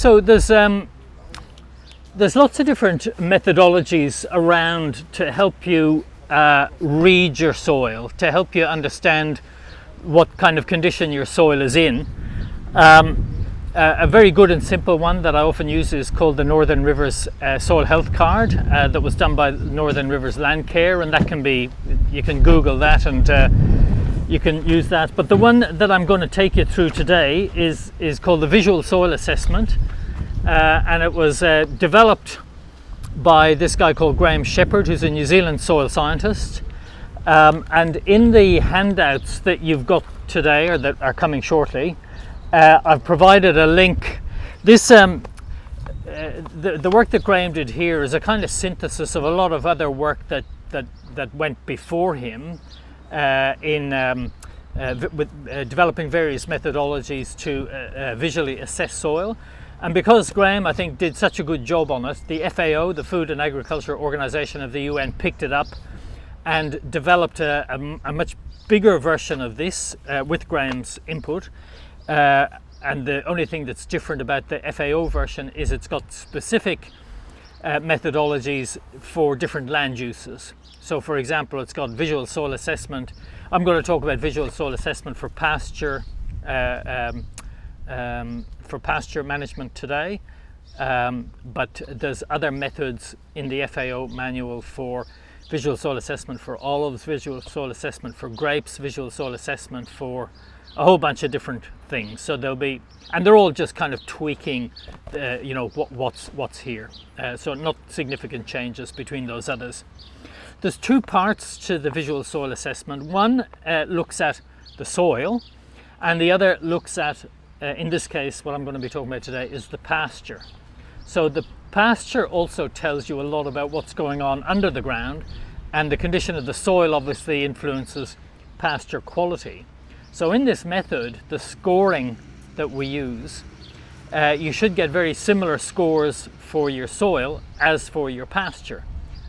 So there's lots of different methodologies around to help you read your soil, to help you understand what kind of condition your soil is in. A very good and simple one that I often use is called the Northern Rivers Soil Health Card that was done by Northern Rivers Land Care, and that can be, you can Google that and you can use that. But the one that I'm going to take you through today is called the Visual Soil Assessment, and it was developed by this guy called Graham Shepherd, who's a New Zealand soil scientist. And in the handouts that you've got today, or that are coming shortly, I've provided a link. This the work that Graham did here is a kind of synthesis of a lot of other work that went before him with developing various methodologies to visually assess soil. And because Graham, I think, did such a good job on it, the FAO, the Food and Agriculture Organization of the UN, picked it up and developed a much bigger version of this with Graham's input. And the only thing that's different about the FAO version is it's got specific methodologies for different land uses. So for example, it's got visual soil assessment. I'm going to talk about visual soil assessment for pasture management today, but there's other methods in the FAO manual for visual soil assessment for olives, visual soil assessment for grapes, visual soil assessment for a whole bunch of different things. So there'll be, and they're all just kind of tweaking, what's here. So not significant changes between those others. There's two parts to the visual soil assessment. One looks at the soil, and the other looks at, in this case, what I'm going to be talking about today is the pasture. So the pasture also tells you a lot about what's going on under the ground, and the condition of the soil obviously influences pasture quality. So in this method, the scoring that we use, you should get very similar scores for your soil as for your pasture.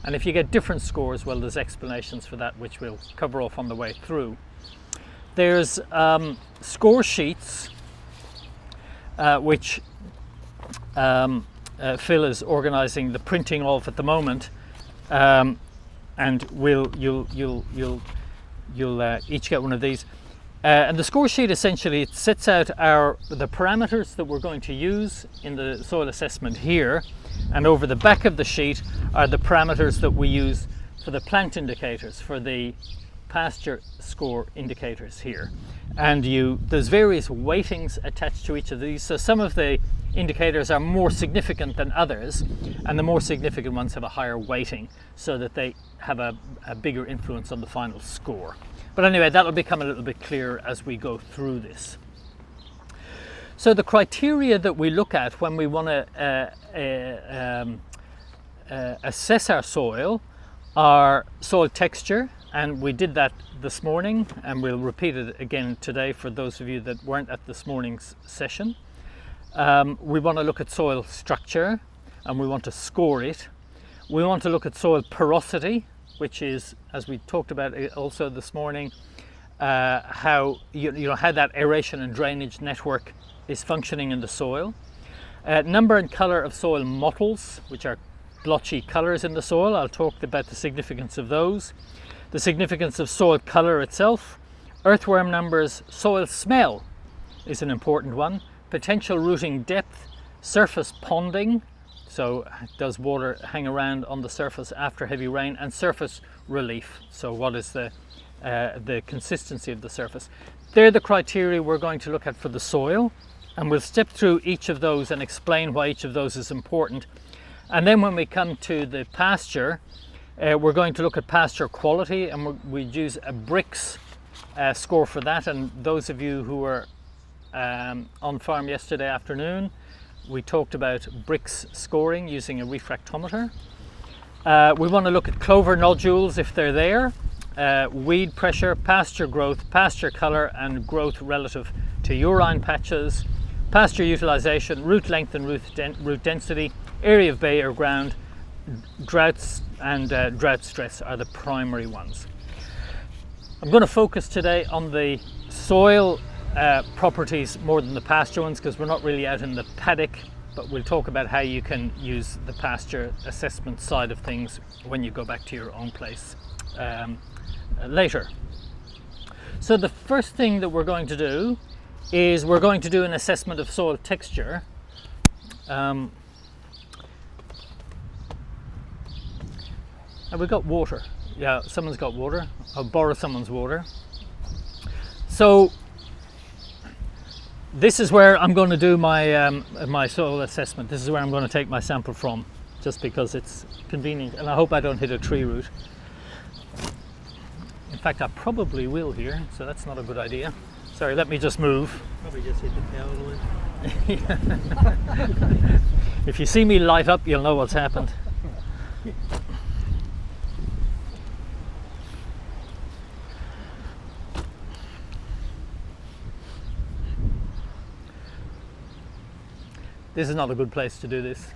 And if you get different scores, well, there's explanations for that, which we'll cover off on the way through. There's score sheets, which Phil is organising the printing of at the moment, and you'll each get one of these. And the score sheet essentially sets out the parameters that we're going to use in the soil assessment here, and over the back of the sheet are the parameters that we use for the plant indicators, for the pasture score indicators here. And there's various weightings attached to each of these, so some of the indicators are more significant than others, and the more significant ones have a higher weighting so that they have a bigger influence on the final score. But anyway, that'll become a little bit clearer as we go through this. So the criteria that we look at when we want to assess our soil are soil texture, and we did that this morning, and we'll repeat it again today for those of you that weren't at this morning's session. We want to look at soil structure, and we want to score it. We want to look at soil porosity, which is, as we talked about also this morning, how how that aeration and drainage network is functioning in the soil. Number and color of soil mottles, which are blotchy colors in the soil. I'll talk about the significance of those. The significance of soil color itself. Earthworm numbers. Soil smell is an important one. Potential rooting depth. Surface ponding. So does water hang around on the surface after heavy rain? And surface relief. So what is the consistency of the surface? They're the criteria we're going to look at for the soil, and we'll step through each of those and explain why each of those is important. And then when we come to the pasture, we're going to look at pasture quality, and we use a Brix score for that. And those of you who were on farm yesterday afternoon, we talked about Brix scoring using a refractometer. We want to look at clover nodules if they're there, weed pressure, pasture growth, pasture color and growth relative to urine patches, pasture utilization, root length and root density, area of bare ground, droughts and drought stress are the primary ones. I'm going to focus today on the soil properties more than the pasture ones, because we're not really out in the paddock but we'll talk about how you can use the pasture assessment side of things when you go back to your own place later. So the first thing that we're going to do is we're going to do an assessment of soil texture. And we've got water. Yeah, someone's got water. I'll borrow someone's water. So this is where I'm going to do my my soil assessment. This is where I'm going to take my sample from, just because it's convenient, and I hope I don't hit a tree root. In fact, I probably will here, so that's not a good idea. Sorry, let me just move. Probably just hit the power line. If you see me light up, you'll know what's happened. This is not a good place to do this.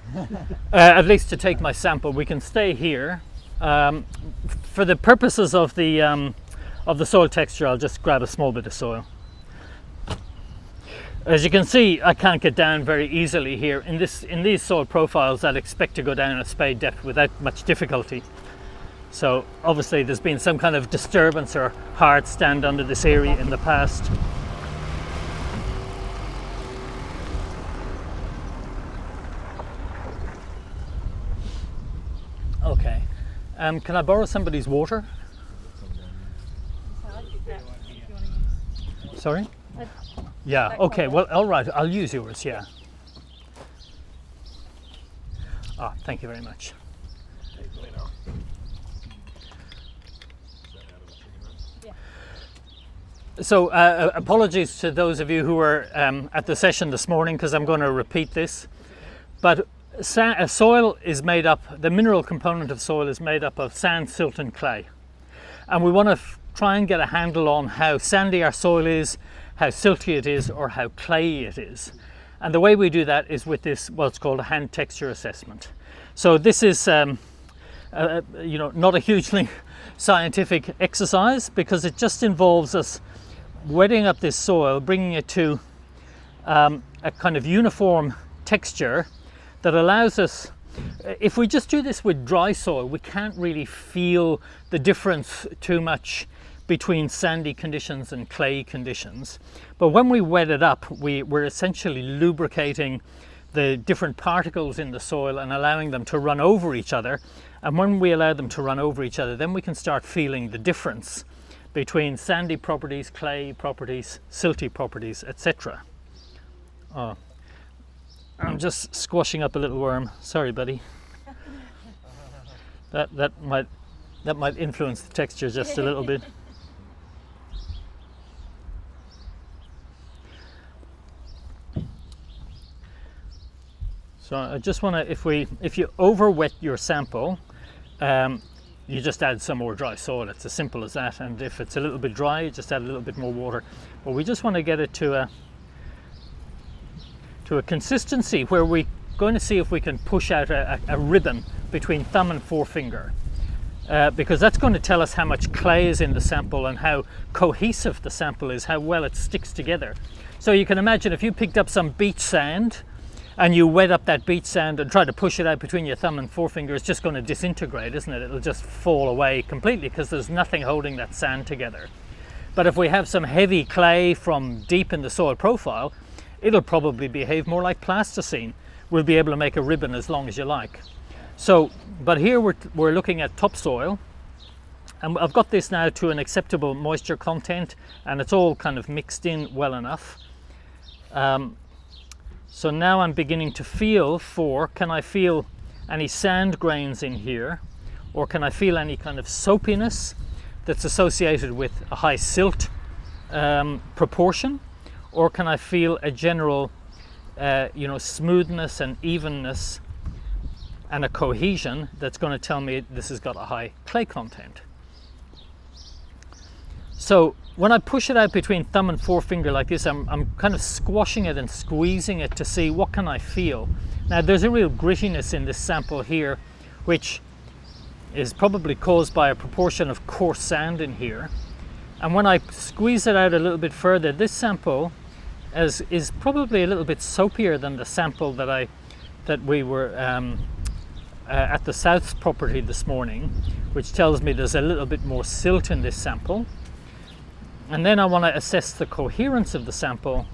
At least to take my sample. We can stay here. For the purposes of the soil texture, I'll just grab a small bit of soil. As you can see, I can't get down very easily here. In these soil profiles, I'd expect to go down a spade depth without much difficulty. So obviously there's been some kind of disturbance or hard stand under this area in the past. Okay, can I borrow somebody's water? Sorry? Yeah, okay, well, all right, I'll use yours, yeah. Ah, thank you very much. So apologies to those of you who were at the session this morning, because I'm going to repeat this, but soil is made up, the mineral component of soil is made up of sand, silt and clay. And we want to try and get a handle on how sandy our soil is, how silty it is, or how clayey it is. And the way we do that is with this, what's called a hand texture assessment. So this is not a hugely scientific exercise, because it just involves us wetting up this soil, bringing it to a kind of uniform texture that allows us, if we just do this with dry soil, we can't really feel the difference too much between sandy conditions and clay conditions. But when we wet it up, we're essentially lubricating the different particles in the soil and allowing them to run over each other. And when we allow them to run over each other, then we can start feeling the difference between sandy properties, clay properties, silty properties, etc. Oh, I'm just squashing up a little worm. Sorry, buddy. That might influence the texture just a little bit. So I just want to, if you over wet your sample, you just add some more dry soil. It's as simple as that. And if it's a little bit dry, you just add a little bit more water. But we just want to get it to a consistency where we're going to see if we can push out a ribbon between thumb and forefinger, because that's going to tell us how much clay is in the sample and how cohesive the sample is, how well it sticks together. So you can imagine if you picked up some beach sand and you wet up that beach sand and try to push it out between your thumb and forefinger, it's just going to disintegrate, isn't it? It'll just fall away completely because there's nothing holding that sand together. But if we have some heavy clay from deep in the soil profile, it'll probably behave more like plasticine. We'll be able to make a ribbon as long as you like. So, but here we're looking at topsoil, and I've got this now to an acceptable moisture content, and it's all kind of mixed in well enough. So now I'm beginning to feel for, can I feel any sand grains in here, or can I feel any kind of soapiness that's associated with a high silt proportion, or can I feel a general smoothness and evenness and a cohesion that's going to tell me this has got a high clay content. So when I push it out between thumb and forefinger like this, I'm kind of squashing it and squeezing it to see what can I feel. Now there's a real grittiness in this sample here, which is probably caused by a proportion of coarse sand in here. And when I squeeze it out a little bit further, this sample is probably a little bit soapier than the sample that I that we were at the South property this morning, which tells me there's a little bit more silt in this sample. And then I want to assess the coherence of the sample.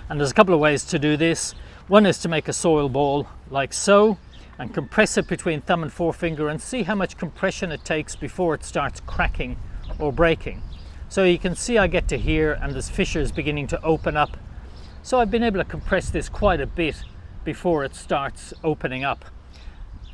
And there's a couple of ways to do this. One is to make a soil ball like so and compress it between thumb and forefinger and see how much compression it takes before it starts cracking or breaking. So you can see I get to here and there's fissures beginning to open up. So I've been able to compress this quite a bit before it starts opening up.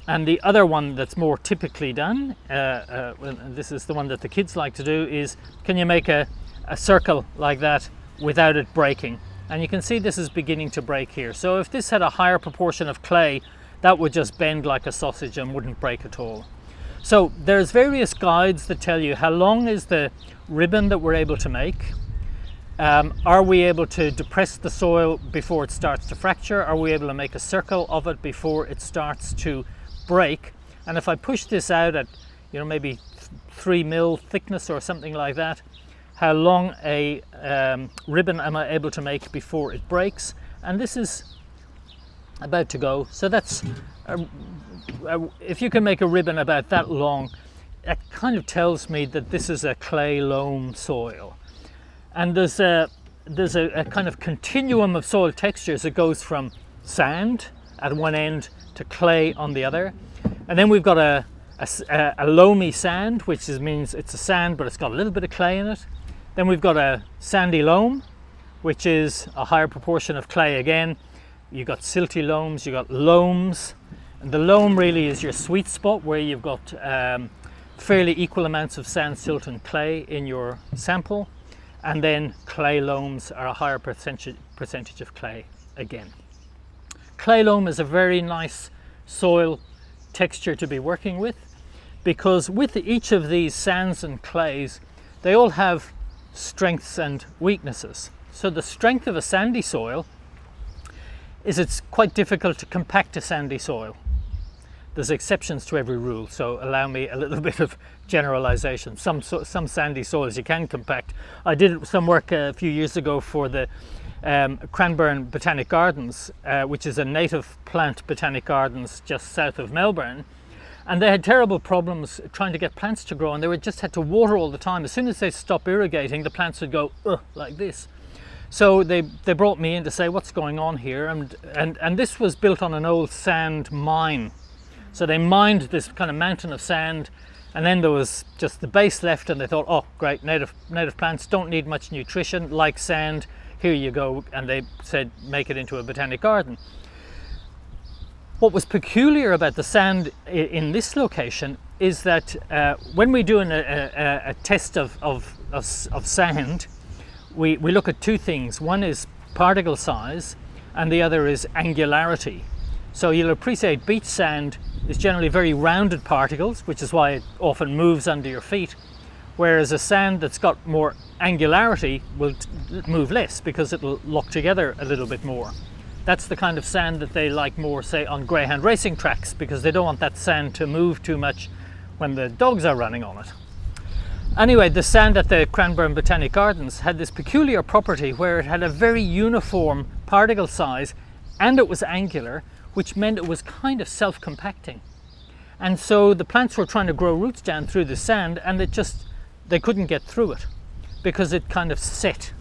And the other one that's more typically done, this is the one that the kids like to do, is can you make a circle like that without it breaking? And you can see this is beginning to break here. So if this had a higher proportion of clay, that would just bend like a sausage and wouldn't break at all. So there's various guides that tell you how long is the ribbon that we're able to make. Are we able to depress the soil before it starts to fracture? Are we able to make a circle of it before it starts to break? And if I push this out at, maybe 3 mil thickness or something like that, how long a ribbon am I able to make before it breaks? And this is about to go. So that's, if you can make a ribbon about that long, that kind of tells me that this is a clay loam soil. And there's a kind of continuum of soil textures that goes from sand at one end to clay on the other. And then we've got a loamy sand, which means it's a sand but it's got a little bit of clay in it. Then we've got a sandy loam, which is a higher proportion of clay again. You've got silty loams, you've got loams. And the loam really is your sweet spot where you've got fairly equal amounts of sand, silt and clay in your sample. And then clay loams are a higher percentage of clay again. Clay loam is a very nice soil texture to be working with, because with each of these sands and clays, they all have strengths and weaknesses. So the strength of a sandy soil is it's quite difficult to compact a sandy soil. There's exceptions to every rule, so allow me a little bit of generalization. Some sandy soils you can compact. I did some work a few years ago for the Cranbourne Botanic Gardens, which is a native plant botanic gardens just south of Melbourne, and they had terrible problems trying to get plants to grow, and they just had to water all the time. As soon as they stopped irrigating, the plants would go like this. So they brought me in to say what's going on here, and this was built on an old sand mine. So they mined this kind of mountain of sand, and then there was just the base left, and they thought, oh great, native plants don't need much nutrition, like sand, here you go. And they said make it into a botanic garden. What was peculiar about the sand in this location is that when we do a test of sand, we look at two things. One is particle size and the other is angularity. So you'll appreciate beach sand is generally very rounded particles, which is why it often moves under your feet, whereas a sand that's got more angularity will move less because it'll lock together a little bit more. That's the kind of sand that they like more, say, on greyhound racing tracks, because they don't want that sand to move too much when the dogs are running on it. Anyway, the sand at the Cranbourne Botanic Gardens had this peculiar property where it had a very uniform particle size and it was angular, which meant it was kind of self-compacting. And so the plants were trying to grow roots down through the sand, and they couldn't get through it because it kind of set.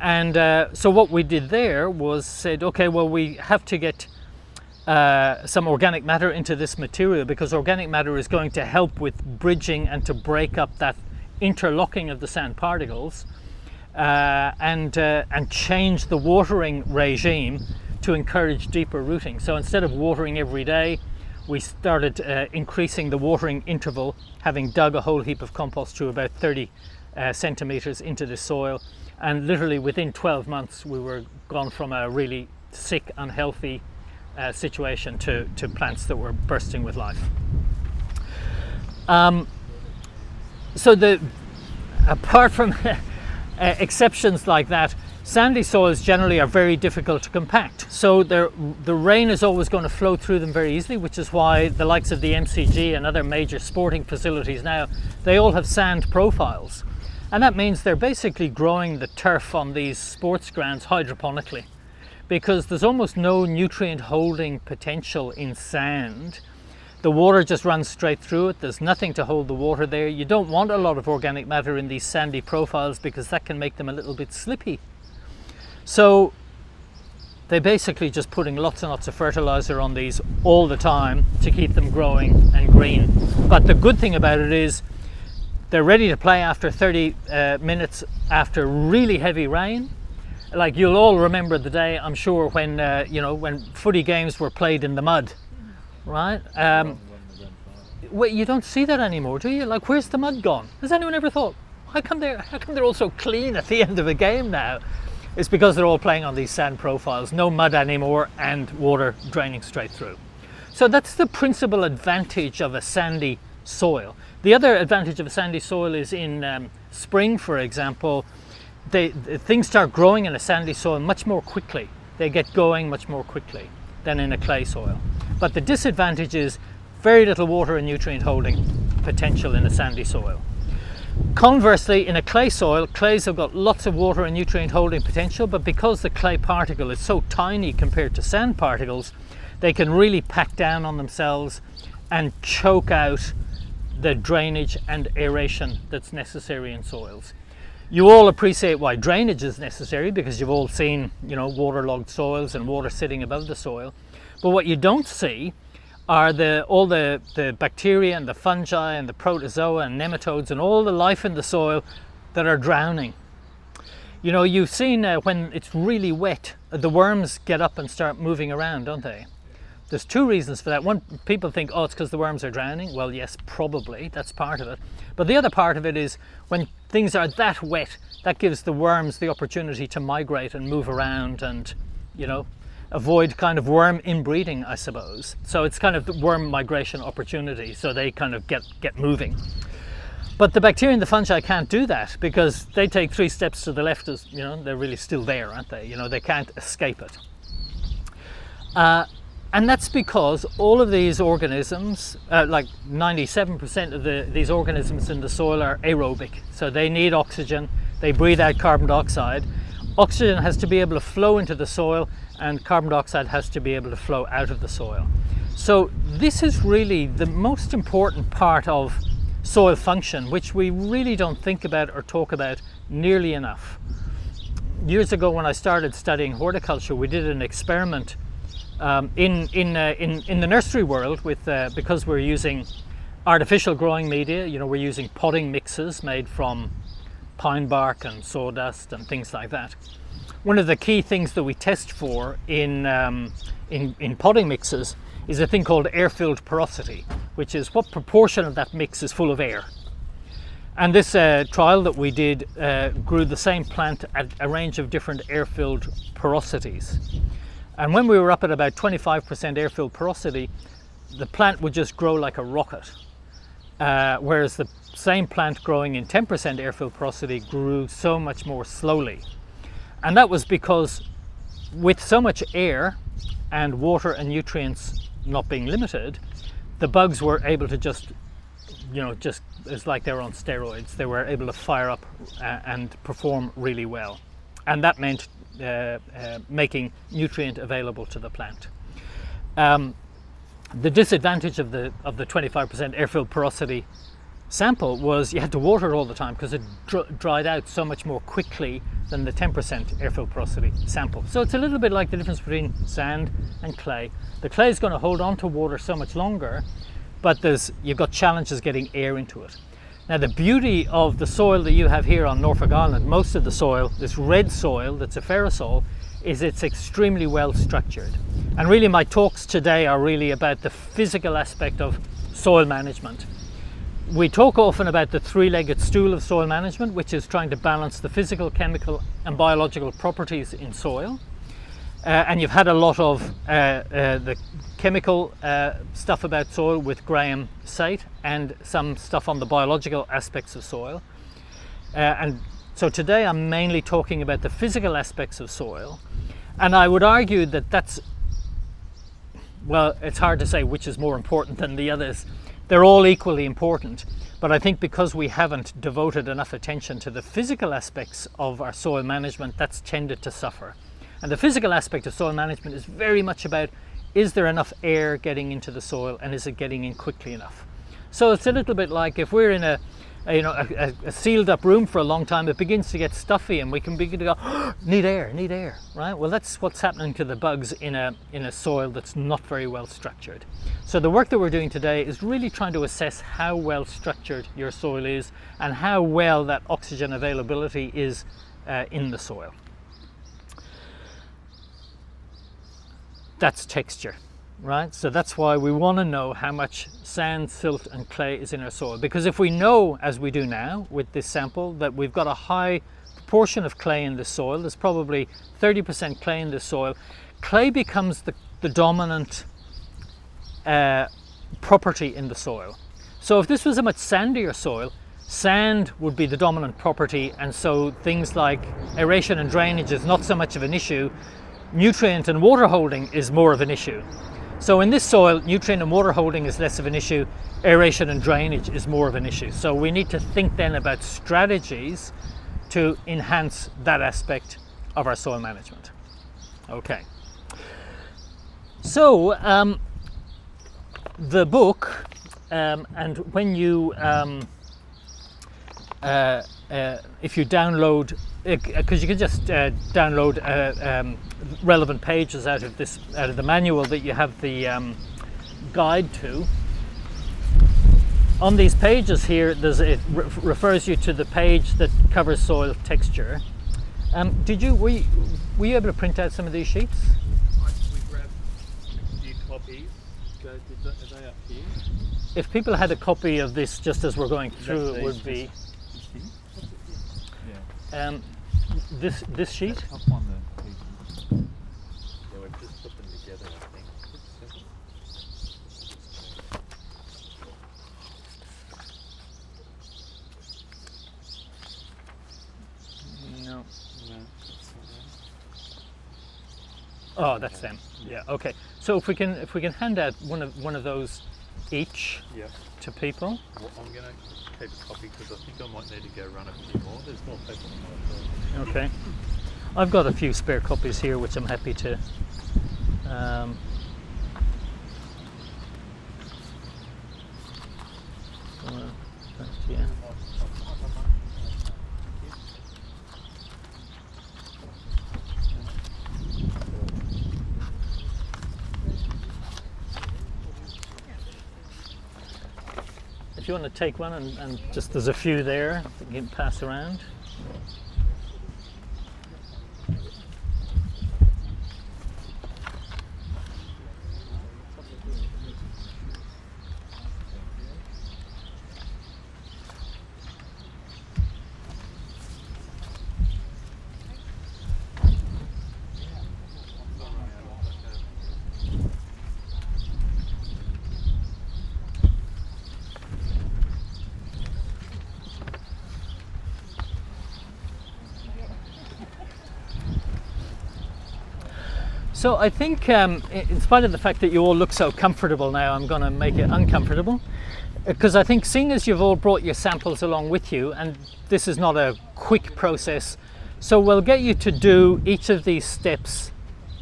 And so what we did there was said, okay, well, we have to get some organic matter into this material, because organic matter is going to help with bridging and to break up that interlocking of the sand particles, and change the watering regime to encourage deeper rooting. So instead of watering every day, we started increasing the watering interval, having dug a whole heap of compost to about 30 centimeters into the soil. And literally within 12 months, we were gone from a really sick, unhealthy situation to plants that were bursting with life. So apart from exceptions like that, sandy soils generally are very difficult to compact. So the rain is always going to flow through them very easily, which is why the likes of the MCG and other major sporting facilities now, they all have sand profiles. And that means they're basically growing the turf on these sports grounds hydroponically, because there's almost no nutrient holding potential in sand. The water just runs straight through it. There's nothing to hold the water there. You don't want a lot of organic matter in these sandy profiles because that can make them a little bit slippy. So they're basically just putting lots and lots of fertilizer on these all the time to keep them growing and green. But the good thing about it is they're ready to play after 30 minutes after really heavy rain. Like, you'll all remember the day, I'm sure, when when footy games were played in the mud, right? Well, you don't see that anymore, do you? Like, where's the mud gone? Has anyone ever thought, how come they're all so clean at the end of a game now? It's because they're all playing on these sand profiles, no mud anymore, and water draining straight through. So that's the principal advantage of a sandy soil. The other advantage of a sandy soil is in spring, for example, things start growing in a sandy soil much more quickly. They get going much more quickly than in a clay soil. But the disadvantage is very little water and nutrient holding potential in a sandy soil. Conversely, in a clay soil, clays have got lots of water and nutrient holding potential, but because the clay particle is so tiny compared to sand particles, they can really pack down on themselves and choke out the drainage and aeration that's necessary in soils. You all appreciate why drainage is necessary, because you've all seen, waterlogged soils and water sitting above the soil. But what you don't see are all the bacteria and the fungi and the protozoa and nematodes and all the life in the soil that are drowning. You've seen when it's really wet, the worms get up and start moving around, don't they? There's two reasons for that. One, people think, it's because the worms are drowning. Well, yes, probably, that's part of it. But the other part of it is when things are that wet, that gives the worms the opportunity to migrate and move around and, avoid kind of worm inbreeding, I suppose. So it's kind of the worm migration opportunity, so they kind of get moving. But the bacteria and the fungi can't do that because they take 3 steps to the left, as they're really still there, aren't they? They can't escape it. And that's because all of these organisms, like 97% of these organisms in the soil, are aerobic. So they need oxygen, they breathe out carbon dioxide. Oxygen has to be able to flow into the soil, and carbon dioxide has to be able to flow out of the soil. So this is really the most important part of soil function, which we really don't think about or talk about nearly enough. Years ago, when I started studying horticulture, we did an experiment in the nursery world with because we're using artificial growing media. We're using potting mixes made from pine bark and sawdust and things like that. One of the key things that we test for in potting mixes is a thing called air-filled porosity, which is what proportion of that mix is full of air. And this trial that we did grew the same plant at a range of different air-filled porosities. And when we were up at about 25% air-filled porosity, the plant would just grow like a rocket. Whereas the same plant growing in 10% air-filled porosity grew so much more slowly. And that was because with so much air and water and nutrients not being limited, the bugs were able to just it's like they were on steroids. They were able to fire up and perform really well. And that meant making nutrient available to the plant. The disadvantage of the 25% air-filled porosity sample was you had to water it all the time because it dried out so much more quickly than the 10% air-filled porosity sample. So it's a little bit like the difference between sand and clay. The clay is going to hold on to water so much longer, but you've got challenges getting air into it. Now, the beauty of the soil that you have here on Norfolk Island, most of the soil, this red soil that's a ferrosol, is it's extremely well structured. And really my talks today are really about the physical aspect of soil management. We talk often about the 3-legged stool of soil management, which is trying to balance the physical, chemical and biological properties in soil. And you've had a lot of the chemical stuff about soil with Graham Sate and some stuff on the biological aspects of soil. And so today I'm mainly talking about the physical aspects of soil. And I would argue that well, it's hard to say which is more important than the others. They're all equally important, but I think because we haven't devoted enough attention to the physical aspects of our soil management, that's tended to suffer. And the physical aspect of soil management is very much about, is there enough air getting into the soil and is it getting in quickly enough? So it's a little bit like if we're in a sealed up room for a long time, it begins to get stuffy and we can begin to go, oh, need air, right? Well, that's what's happening to the bugs in a soil that's not very well structured. So the work that we're doing today is really trying to assess how well structured your soil is and how well that oxygen availability is in the soil. That's texture. Right, so that's why we want to know how much sand, silt and clay is in our soil, because if we know, as we do now with this sample, that we've got a high proportion of clay in the soil, there's probably 30% clay in the soil, clay becomes the dominant property in the soil. So if this was a much sandier soil, sand would be the dominant property, and so things like aeration and drainage is not so much of an issue. Nutrient and water holding is more of an issue. So in this soil, nutrient and water holding is less of an issue, aeration and drainage is more of an issue. So we need to think then about strategies to enhance that aspect of our soil management. Okay. So the book, and when you, if you download, because you can just download relevant pages out of the manual that you have the guide to. On these pages here, it refers you to the page that covers soil texture. Were you able to print out some of these sheets? We grabbed a few copies. Are they up here? If people had a copy of this just as we're going through, it would be this sheet. Up on the pages. Yeah, we've just put them together, I think. No. No. Oh, that's them. Yeah. Okay. So if we can hand out one of those each Yeah. to people. Well, I'm going to keep a copy because I think I might need to go run a few more. There's more paper on my phone. Okay. I've got a few spare copies here, which I'm happy to. Yeah. If you want to take one and just there's a few there that you can pass around. So I think, in spite of the fact that you all look so comfortable now, I'm going to make it uncomfortable, because I think seeing as you've all brought your samples along with you, and this is not a quick process, so we'll get you to do each of these steps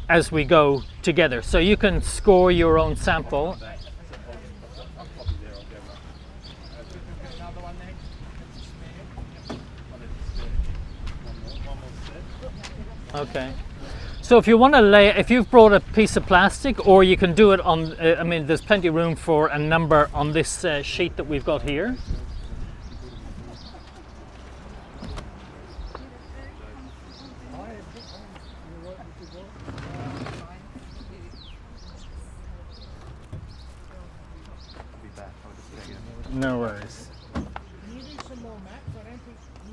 as we go together. So you can score your own sample. Okay. So if you want to if you've brought a piece of plastic, or you can do it on, I mean, there's plenty of room for a number on this sheet that we've got here. No worries.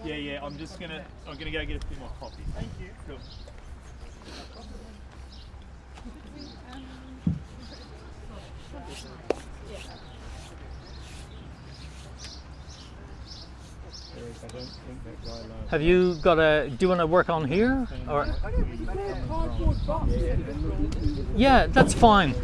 Yeah, I'm gonna go get a few more copies. Thank you. Cool. Have you got a? Do you want to work on here, or? Yeah, that's fine.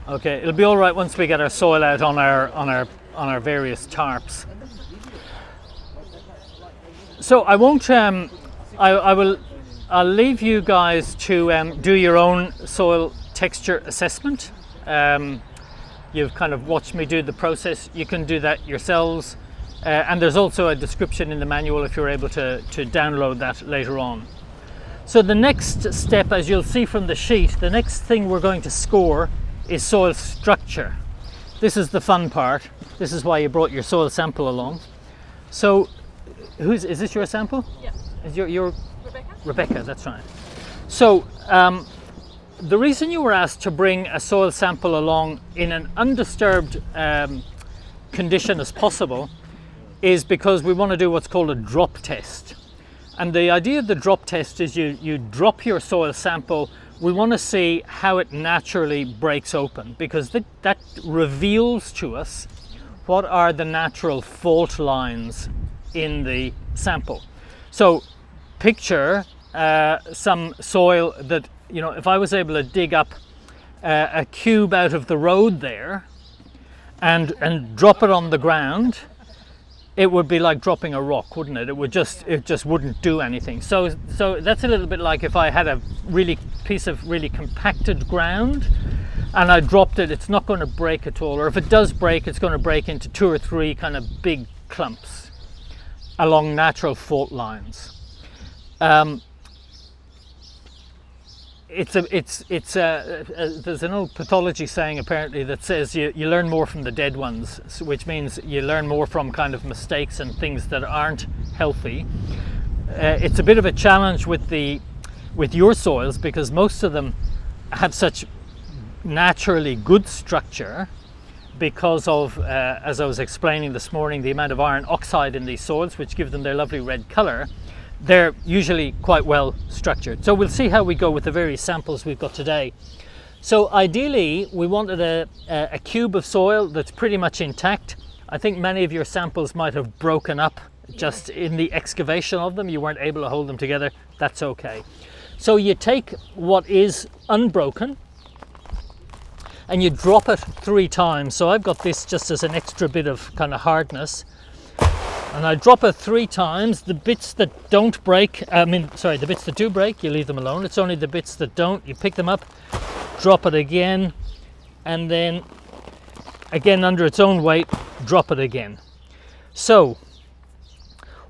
Okay, it'll be all right once we get our soil out on our various tarps. So I won't. I'll leave you guys to do your own soil texture assessment. You've kind of watched me do the process. You can do that yourselves, and there's also a description in the manual if you're able to download that later on. So the next step, as you'll see from the sheet, the next thing we're going to score is soil structure. This is the fun part. This is why you brought your soil sample along. So, is this your sample? Yeah. Is your Rebecca? Rebecca, that's right. So, the reason you were asked to bring a soil sample along in an undisturbed condition as possible is because we want to do what's called a drop test. And the idea of the drop test is you drop your soil sample. We want to see how it naturally breaks open, because that reveals to us what are the natural fault lines in the sample. So picture some soil that, you know, if I was able to dig up a cube out of the road there and drop it on the ground, it would be like dropping a rock, wouldn't it? It just wouldn't do anything. So that's a little bit like if I had a piece of really compacted ground and I dropped it, it's not going to break at all. Or if it does break, it's going to break into 2 or 3 kind of big clumps along natural fault lines. There's an old pathology saying apparently that says you learn more from the dead ones, which means you learn more from kind of mistakes and things that aren't healthy. It's a bit of a challenge with your soils, because most of them have such naturally good structure because of, as I was explaining this morning, the amount of iron oxide in these soils, which give them their lovely red colour. They're usually quite well structured. So we'll see how we go with the various samples we've got today. So ideally, we wanted a cube of soil that's pretty much intact. I think many of your samples might have broken up just in the excavation of them. You weren't able to hold them together. That's okay. So you take what is unbroken and you drop it 3 times. So I've got this just as an extra bit of kind of hardness. And I drop it 3 times. The bits that don't break, the bits that do break, you leave them alone. It's only the bits that don't, you pick them up, drop it again, and then again under its own weight, drop it again. So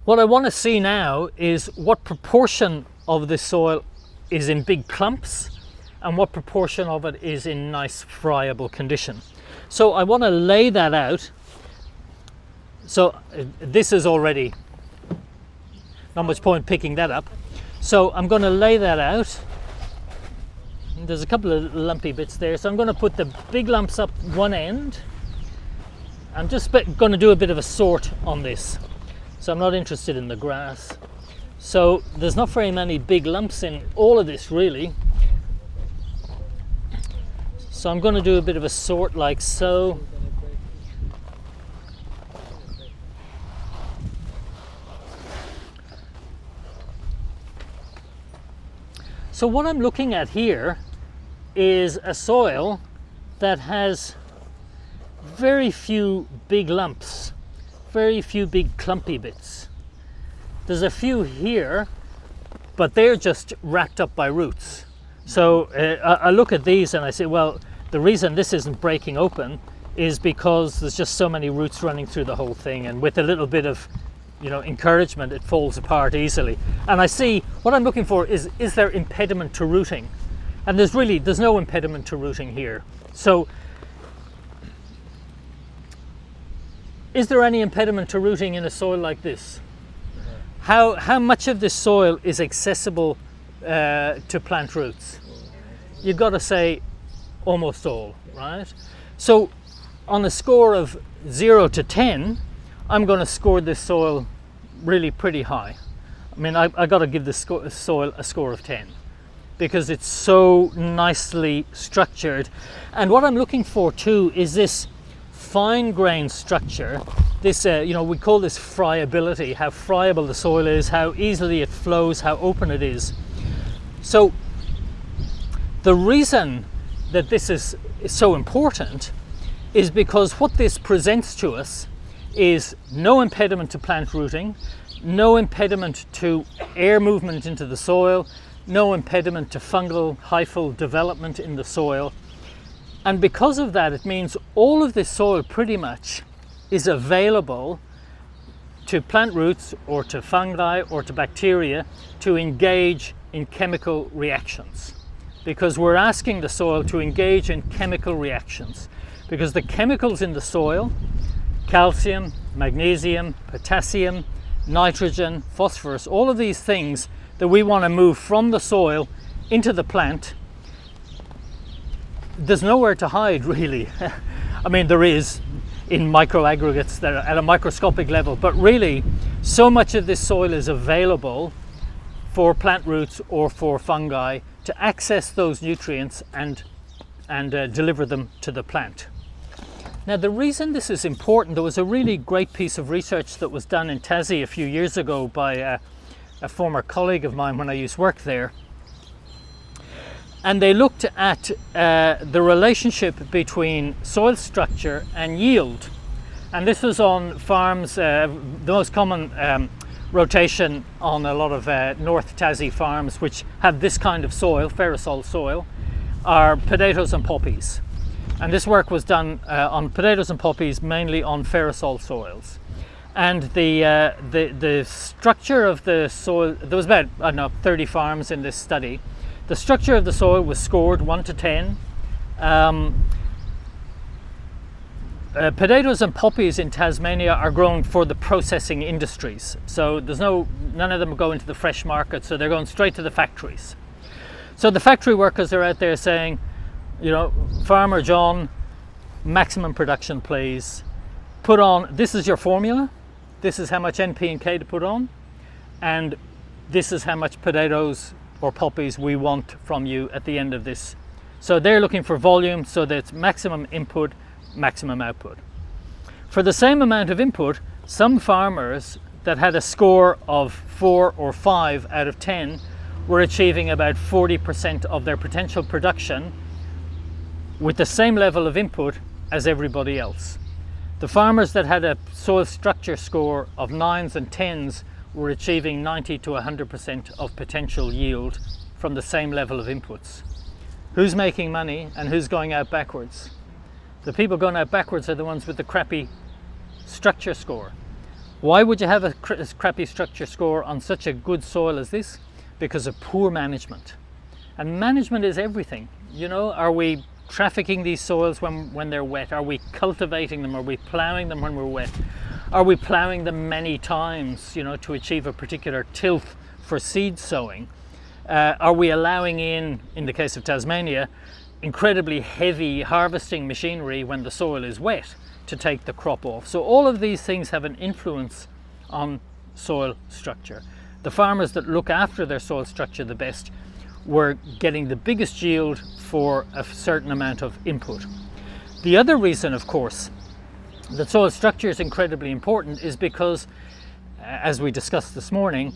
what I want to see now is what proportion of this soil is in big clumps and what proportion of it is in nice friable condition. So I want to lay that out. So this is already not much point picking that up. So I'm going to lay that out. There's a couple of lumpy bits there. So I'm going to put the big lumps up one end. I'm just going to do a bit of a sort on this. So I'm not interested in the grass. So there's not very many big lumps in all of this really. So I'm going to do a bit of a sort like so. So what I'm looking at here is a soil that has very few big lumps, very few big clumpy bits. There's a few here, but they're just wrapped up by roots. So I look at these and I say, well, the reason this isn't breaking open is because there's just so many roots running through the whole thing, and with a little bit of encouragement, it falls apart easily. And I see what I'm looking for is there impediment to rooting? And there's no impediment to rooting here. So is there any impediment to rooting in a soil like this? How much of this soil is accessible to plant roots? You've got to say almost all, right? So on a score of 0 to 10, I'm going to score this soil really pretty high. I mean, I got to give this soil a score of 10 because it's so nicely structured. And what I'm looking for too is this fine-grained structure. This, we call this friability, how friable the soil is, how easily it flows, how open it is. So the reason that this is so important is because what this presents to us is no impediment to plant rooting, no impediment to air movement into the soil, no impediment to fungal hyphal development in the soil. And because of that, it means all of this soil pretty much is available to plant roots or to fungi or to bacteria to engage in chemical reactions. Because we're asking the soil to engage in chemical reactions. Because the chemicals in the soil, calcium, magnesium, potassium, nitrogen, phosphorus, all of these things that we want to move from the soil into the plant, there's nowhere to hide really. I mean, there is in microaggregates that are at a microscopic level, but really so much of this soil is available for plant roots or for fungi to access those nutrients and deliver them to the plant. Now, the reason this is important, there was a really great piece of research that was done in Tassie a few years ago by a former colleague of mine when I used to work there. And they looked at the relationship between soil structure and yield. And this was on farms, the most common rotation on a lot of North Tassie farms, which have this kind of soil, ferrosol soil, are potatoes and poppies. And this work was done on potatoes and poppies, mainly on ferrosol soils. And the structure of the soil, there was about, 30 farms in this study. The structure of the soil was scored 1 to 10. Potatoes and poppies in Tasmania are grown for the processing industries. So none of them go into the fresh market, so they're going straight to the factories. So the factory workers are out there saying, Farmer John, maximum production please. Put on, this is your formula. This is how much NP and K to put on. And this is how much potatoes or poppies we want from you at the end of this. So they're looking for volume, so that's maximum input, maximum output. For the same amount of input, some farmers that had a score of 4 or 5 out of 10 were achieving about 40% of their potential production with the same level of input as everybody else. The farmers that had a soil structure score of 9s and 10s were achieving 90 to 100% of potential yield from the same level of inputs. Who's making money and who's going out backwards? The people going out backwards are the ones with the crappy structure score. Why would you have a crappy structure score on such a good soil as this? Because of poor management. And management is everything. Are we trafficking these soils when they're wet? Are we cultivating them? Are we ploughing them when we're wet? Are we ploughing them many times, to achieve a particular tilth for seed sowing? Are we allowing in the case of Tasmania, incredibly heavy harvesting machinery when the soil is wet to take the crop off? So all of these things have an influence on soil structure. The farmers that look after their soil structure the best were getting the biggest yield for a certain amount of input. The other reason, of course, that soil structure is incredibly important is because, as we discussed this morning,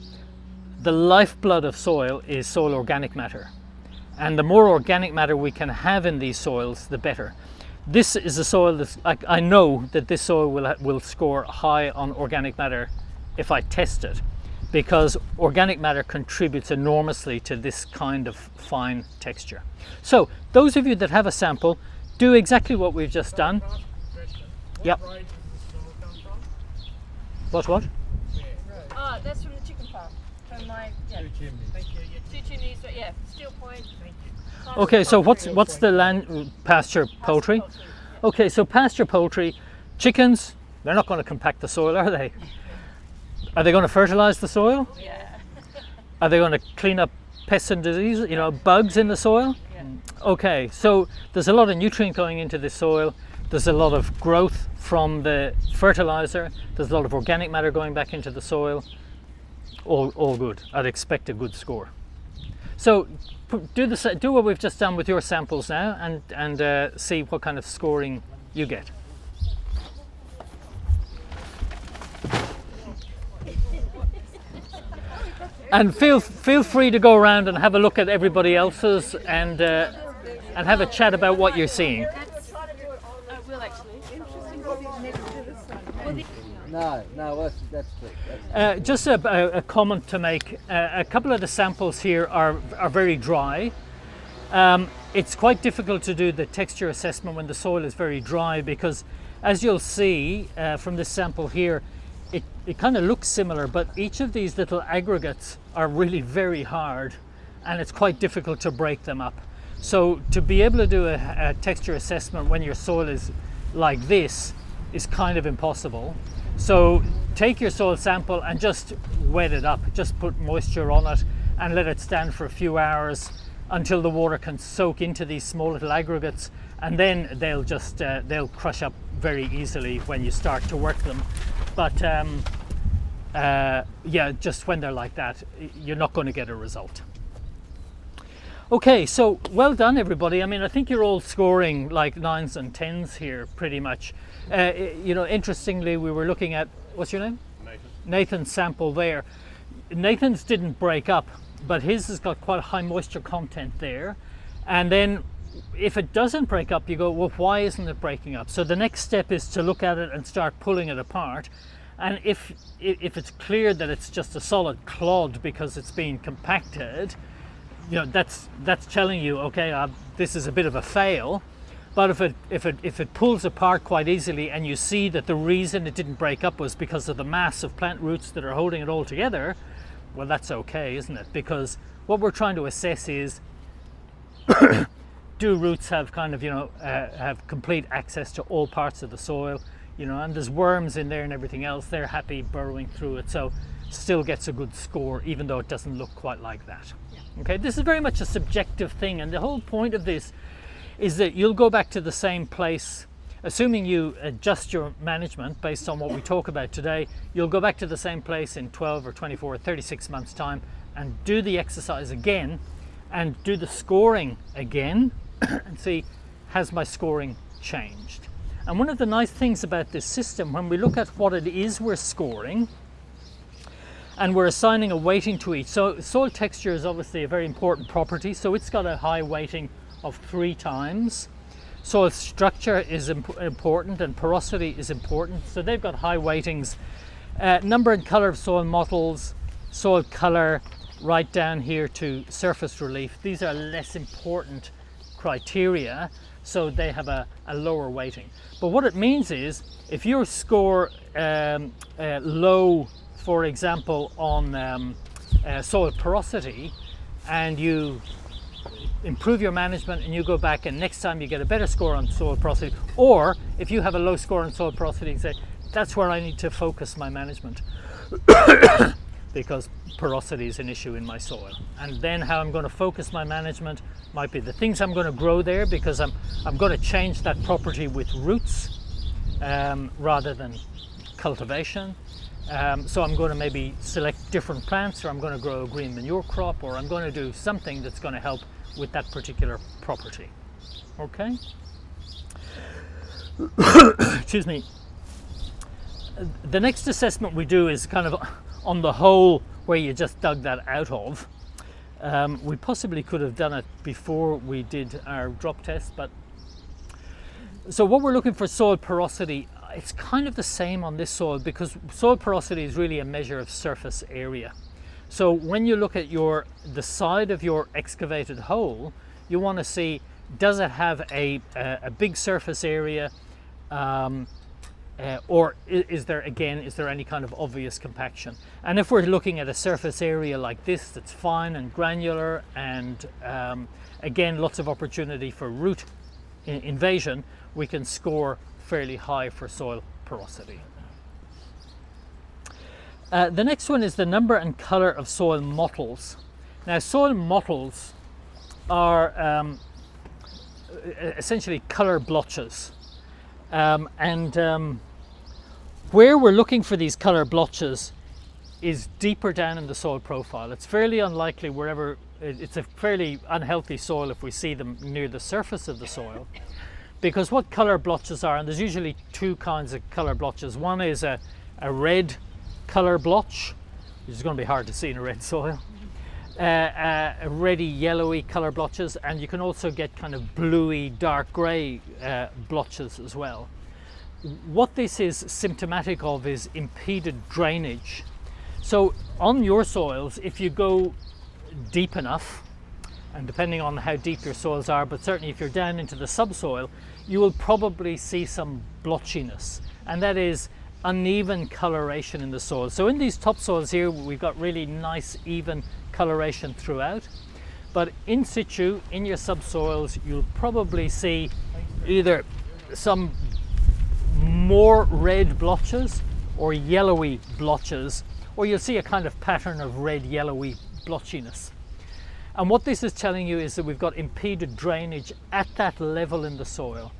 the lifeblood of soil is soil organic matter. And the more organic matter we can have in these soils, the better. This is a soil that's, I know that this soil will score high on organic matter if I test it, because organic matter contributes enormously to this kind of fine texture. So those of you that have a sample, do exactly what we've just done. Yep. What? Oh, that's from the chicken farm. From my, Two chimneys. Thank you. Two chimneys, but Steel Point. Thank you. Okay, so what's the land pasture poultry? Okay, so pasture poultry, chickens, they're not going to compact the soil, are they? Are they going to fertilize the soil? Yeah. Are they going to clean up pests and diseases, bugs in the soil? Yeah. Okay, so there's a lot of nutrient going into the soil. there's a lot of growth from the fertilizer, there's a lot of organic matter going back into the soil. All good. I'd expect a good score. So do what we've just done with your samples now, and see what kind of scoring you get. And feel free to go around and have a look at everybody else's, and have a chat about what you're seeing. No, that's quick. Just a comment to make. A couple of the samples here are very dry. It's quite difficult to do the texture assessment when the soil is very dry, because as you'll see from this sample here, it kind of looks similar, but each of these little aggregates are really very hard, and it's quite difficult to break them up. So to be able to do a texture assessment when your soil is like this is kind of impossible. So take your soil sample and just wet it up, just put moisture on it and let it stand for a few hours until the water can soak into these small little aggregates, and then they'll crush up very easily when you start to work them. But yeah, just when they're like that, you're not going to get a result. Okay, so well done everybody. I mean, I think you're all scoring like 9s and 10s here pretty much. You know, interestingly, we were looking at, what's your name? Nathan. Nathan's sample there. Nathan's didn't break up, but his has got quite a high moisture content there. And then if it doesn't break up, you go, well, why isn't it breaking up? So the next step is to look at it and start pulling it apart. And if it's clear that it's just a solid clod because it's been compacted, you know, that's telling you, okay, this is a bit of a fail. But if it pulls apart quite easily, and you see that the reason it didn't break up was because of the mass of plant roots that are holding it all together, well, that's okay, isn't it? Because what we're trying to assess is, do roots have kind of, you know, have complete access to all parts of the soil, you know, and there's worms in there and everything else. They're happy burrowing through it, so still gets a good score, even though it doesn't look quite like that. Okay, this is very much a subjective thing, and the whole point of this is that you'll go back to the same place, assuming you adjust your management based on what we talk about today. You'll go back to the same place in 12 or 24 or 36 months time and do the exercise again and do the scoring again and see, has my scoring changed? And one of the nice things about this system, when we look at what it is we're scoring, and we're assigning a weighting to each. So soil texture is obviously a very important property, so it's got a high weighting of 3 times. Soil structure is important, and porosity is important, so they've got high weightings. Number and color of soil mottles, soil color, right down here to surface relief. These are less important criteria, so they have a lower weighting. But what it means is, if you score low, for example, on soil porosity, and you improve your management and you go back and next time you get a better score on soil porosity, or if you have a low score on soil porosity and say, that's where I need to focus my management because porosity is an issue in my soil. And then how I'm going to focus my management might be the things I'm going to grow there, because I'm going to change that property with roots rather than cultivation. So I'm going to maybe select different plants, or I'm going to grow a green manure crop, or I'm going to do something that's going to help with that particular property. Okay? Excuse me. The next assessment we do is kind of on the hole where you just dug that out of. We possibly could have done it before we did our drop test, but so what we're looking for soil porosity, it's kind of the same on this soil, because soil porosity is really a measure of surface area. So when you look at the side of your excavated hole, you want to see, does it have a big surface area, or is there any kind of obvious compaction? And if we're looking at a surface area like this that's fine and granular, and again lots of opportunity for root invasion, we can score fairly high for soil porosity. The next one is the number and color of soil mottles. Now, soil mottles are essentially color blotches. Where we're looking for these colour blotches is deeper down in the soil profile. It's fairly unlikely wherever, it's a fairly unhealthy soil if we see them near the surface of the soil. Because what colour blotches are, and there's usually two kinds of colour blotches. One is a red colour blotch, which is going to be hard to see in a red soil. A reddy yellowy colour blotches, and you can also get kind of bluey dark grey blotches as well. What this is symptomatic of is impeded drainage. So on your soils, if you go deep enough, and depending on how deep your soils are, but certainly if you're down into the subsoil, you will probably see some blotchiness, and that is uneven coloration in the soil. So in these topsoils here, we've got really nice even coloration throughout, but in situ, in your subsoils, you'll probably see either some more red blotches or yellowy blotches, or you'll see a kind of pattern of red yellowy blotchiness. And what this is telling you is that we've got impeded drainage at that level in the soil.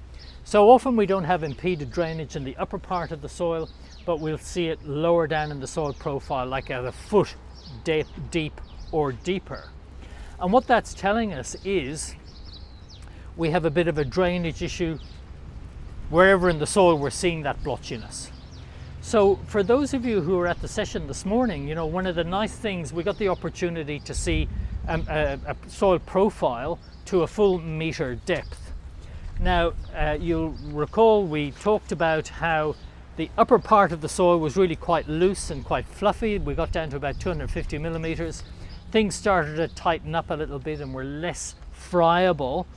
So often we don't have impeded drainage in the upper part of the soil, but we'll see it lower down in the soil profile, like at a foot deep or deeper. And what that's telling us is we have a bit of a drainage issue wherever in the soil we're seeing that blotchiness. So for those of you who were at the session this morning, you know, one of the nice things, we got the opportunity to see a soil profile to a full metre depth. Now, you'll recall we talked about how the upper part of the soil was really quite loose and quite fluffy. We got down to about 250 millimetres. Things started to tighten up a little bit and were less friable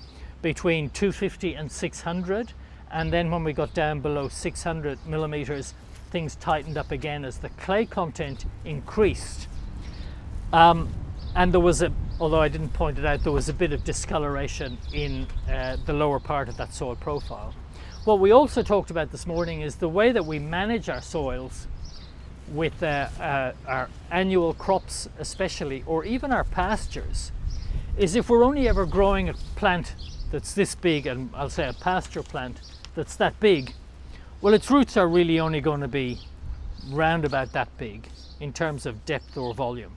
between 250 and 600. And then when we got down below 600 millimetres, things tightened up again as the clay content increased. And there was although I didn't point it out, there was a bit of discoloration in the lower part of that soil profile. What we also talked about this morning is the way that we manage our soils with our annual crops especially, or even our pastures, is if we're only ever growing a plant that's this big, and I'll say a pasture plant that's that big, well, its roots are really only going to be round about that big in terms of depth or volume.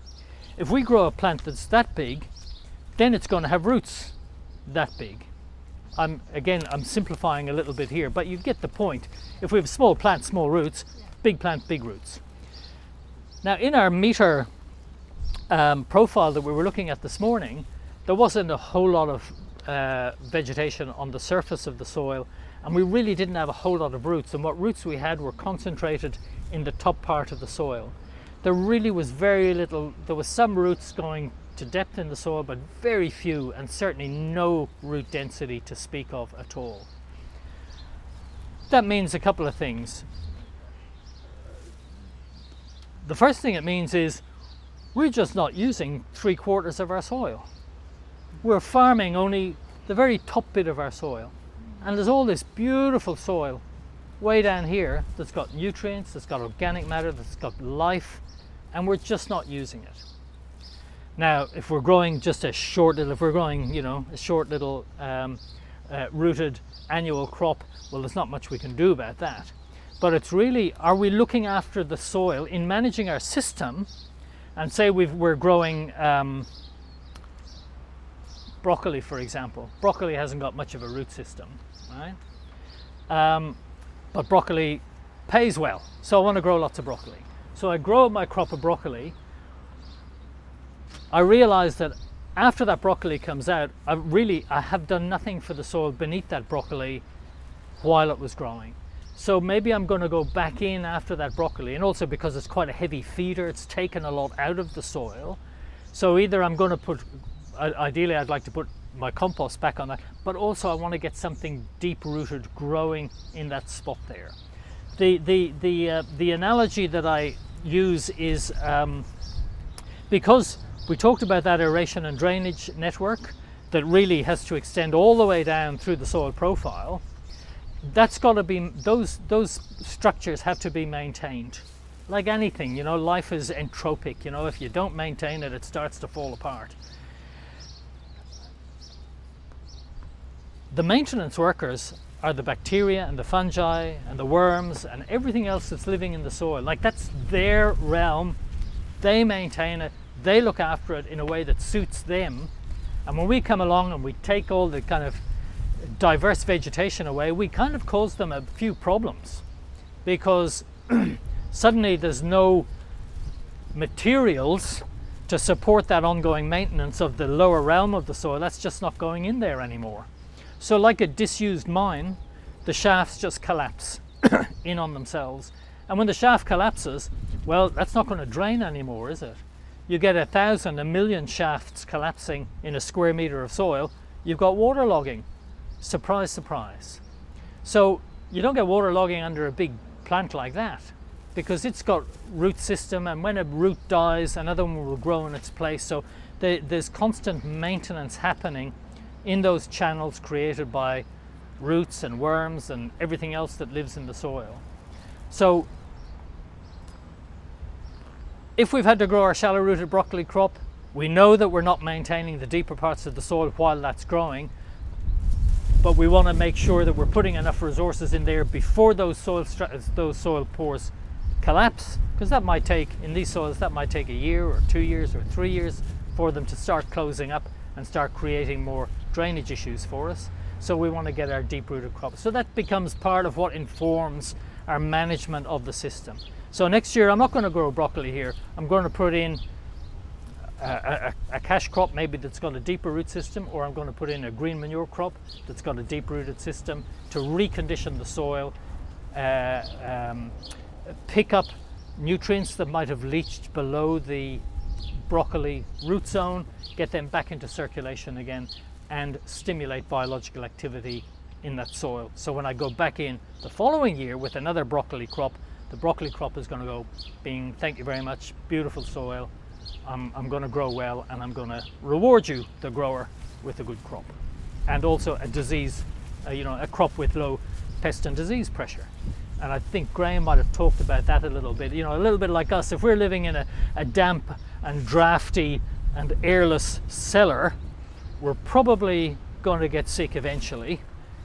If we grow a plant that's that big, then it's going to have roots that big. I'm simplifying a little bit here, but you get the point. If we have small plant, small roots, big plant, big roots. Now, in our metre profile that we were looking at this morning, there wasn't a whole lot of vegetation on the surface of the soil, and we really didn't have a whole lot of roots, and what roots we had were concentrated in the top part of the soil. There really was very little, there was some roots going to depth in the soil, but very few, and certainly no root density to speak of at all. That means a couple of things. The first thing it means is we're just not using 3/4 of our soil. We're farming only the very top bit of our soil. And there's all this beautiful soil way down here that's got nutrients, that's got organic matter, that's got life, and we're just not using it. Now, if we're growing just a short little, if we're growing, you know, a short little rooted annual crop, well, there's not much we can do about that. But it's really, are we looking after the soil in managing our system? And say we're growing broccoli, for example. Broccoli hasn't got much of a root system, right? But broccoli pays well, so I want to grow lots of broccoli. So I grow my crop of broccoli. I realize that after that broccoli comes out, I have done nothing for the soil beneath that broccoli while it was growing. So maybe I'm going to go back in after that broccoli, and also because it's quite a heavy feeder, it's taken a lot out of the soil. So either I'm going to put, ideally I'd like to put my compost back on that, but also I want to get something deep rooted growing in that spot there. The analogy that I use is because we talked about that aeration and drainage network that really has to extend all the way down through the soil profile. That's got to be, those structures have to be maintained. Like anything, you know, life is entropic, you know, if you don't maintain it, it starts to fall apart. The maintenance workers are the bacteria and the fungi and the worms and everything else that's living in the soil. Like, that's their realm. They maintain it, they look after it in a way that suits them. And when we come along and we take all the kind of diverse vegetation away, we kind of cause them a few problems, because suddenly there's no materials to support that ongoing maintenance of the lower realm of the soil. That's just not going in there anymore. So like a disused mine, the shafts just collapse in on themselves. And when the shaft collapses, well, that's not going to drain anymore, is it? You get 1,000, 1,000,000 shafts collapsing in a square meter of soil, you've got waterlogging. Surprise, surprise. So you don't get waterlogging under a big plant like that, because it's got root system, and when a root dies, another one will grow in its place. So there's constant maintenance happening in those channels created by roots and worms and everything else that lives in the soil. So if we've had to grow our shallow rooted broccoli crop, we know that we're not maintaining the deeper parts of the soil while that's growing, but we want to make sure that we're putting enough resources in there before those soil pores collapse, because that might take, in these soils, that might take a year or 2 years or 3 years for them to start closing up and start creating more drainage issues for us. So we want to get our deep rooted crops. So that becomes part of what informs our management of the system. So next year I'm not going to grow broccoli here. I'm going to put in a cash crop maybe that's got a deeper root system, or I'm going to put in a green manure crop that's got a deep rooted system to recondition the soil, pick up nutrients that might have leached below the broccoli root zone, get them back into circulation again, and stimulate biological activity in that soil. So when I go back in the following year with another broccoli crop, the broccoli crop is going to go, being, thank you very much, beautiful soil, I'm going to grow well, and I'm going to reward you, the grower, with a good crop, and also a disease, a crop with low pest and disease pressure. And I think Graham might have talked about that a little bit. A little bit like us, if we're living in a damp and drafty and airless cellar, we're probably going to get sick eventually,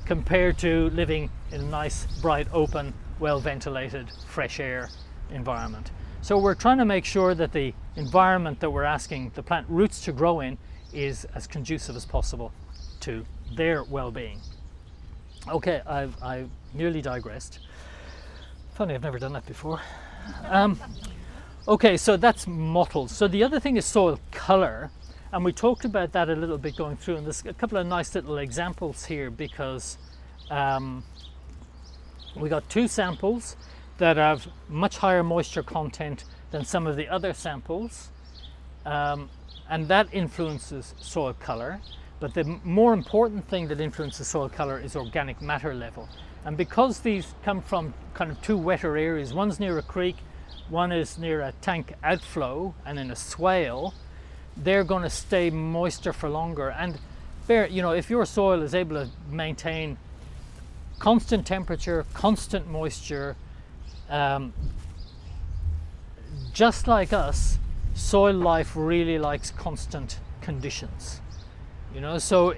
compared to living in a nice, bright, open, well ventilated, fresh air environment. So we're trying to make sure that the environment that we're asking the plant roots to grow in is as conducive as possible to their well-being. Okay, I've nearly digressed. Funny, I've never done that before. Okay, so that's mottles. So the other thing is soil color, and we talked about that a little bit going through, and there's a couple of nice little examples here, because we got 2 samples that have much higher moisture content than some of the other samples, and that influences soil color. But the more important thing that influences soil color is organic matter level. And because these come from kind of 2 wetter areas, one's near a creek, one is near a tank outflow and in a swale, they're going to stay moister for longer. And if your soil is able to maintain constant temperature, constant moisture, just like us, soil life really likes constant conditions. So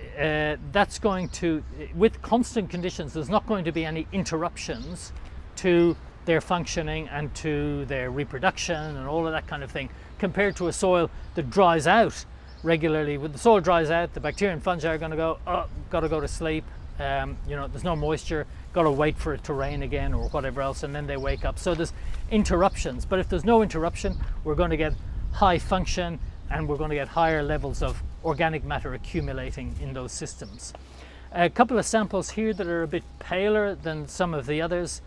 that's going to, with constant conditions, there's not going to be any interruptions to their functioning and to their reproduction and all of that kind of thing, compared to a soil that dries out regularly. When the soil dries out, the bacteria and fungi are going to go, oh, got to go to sleep. There's no moisture, got to wait for it to rain again or whatever else, and then they wake up. So there's interruptions. But if there's no interruption, we're going to get high function, and we're going to get higher levels of organic matter accumulating in those systems. A couple of samples here that are a bit paler than some of the others.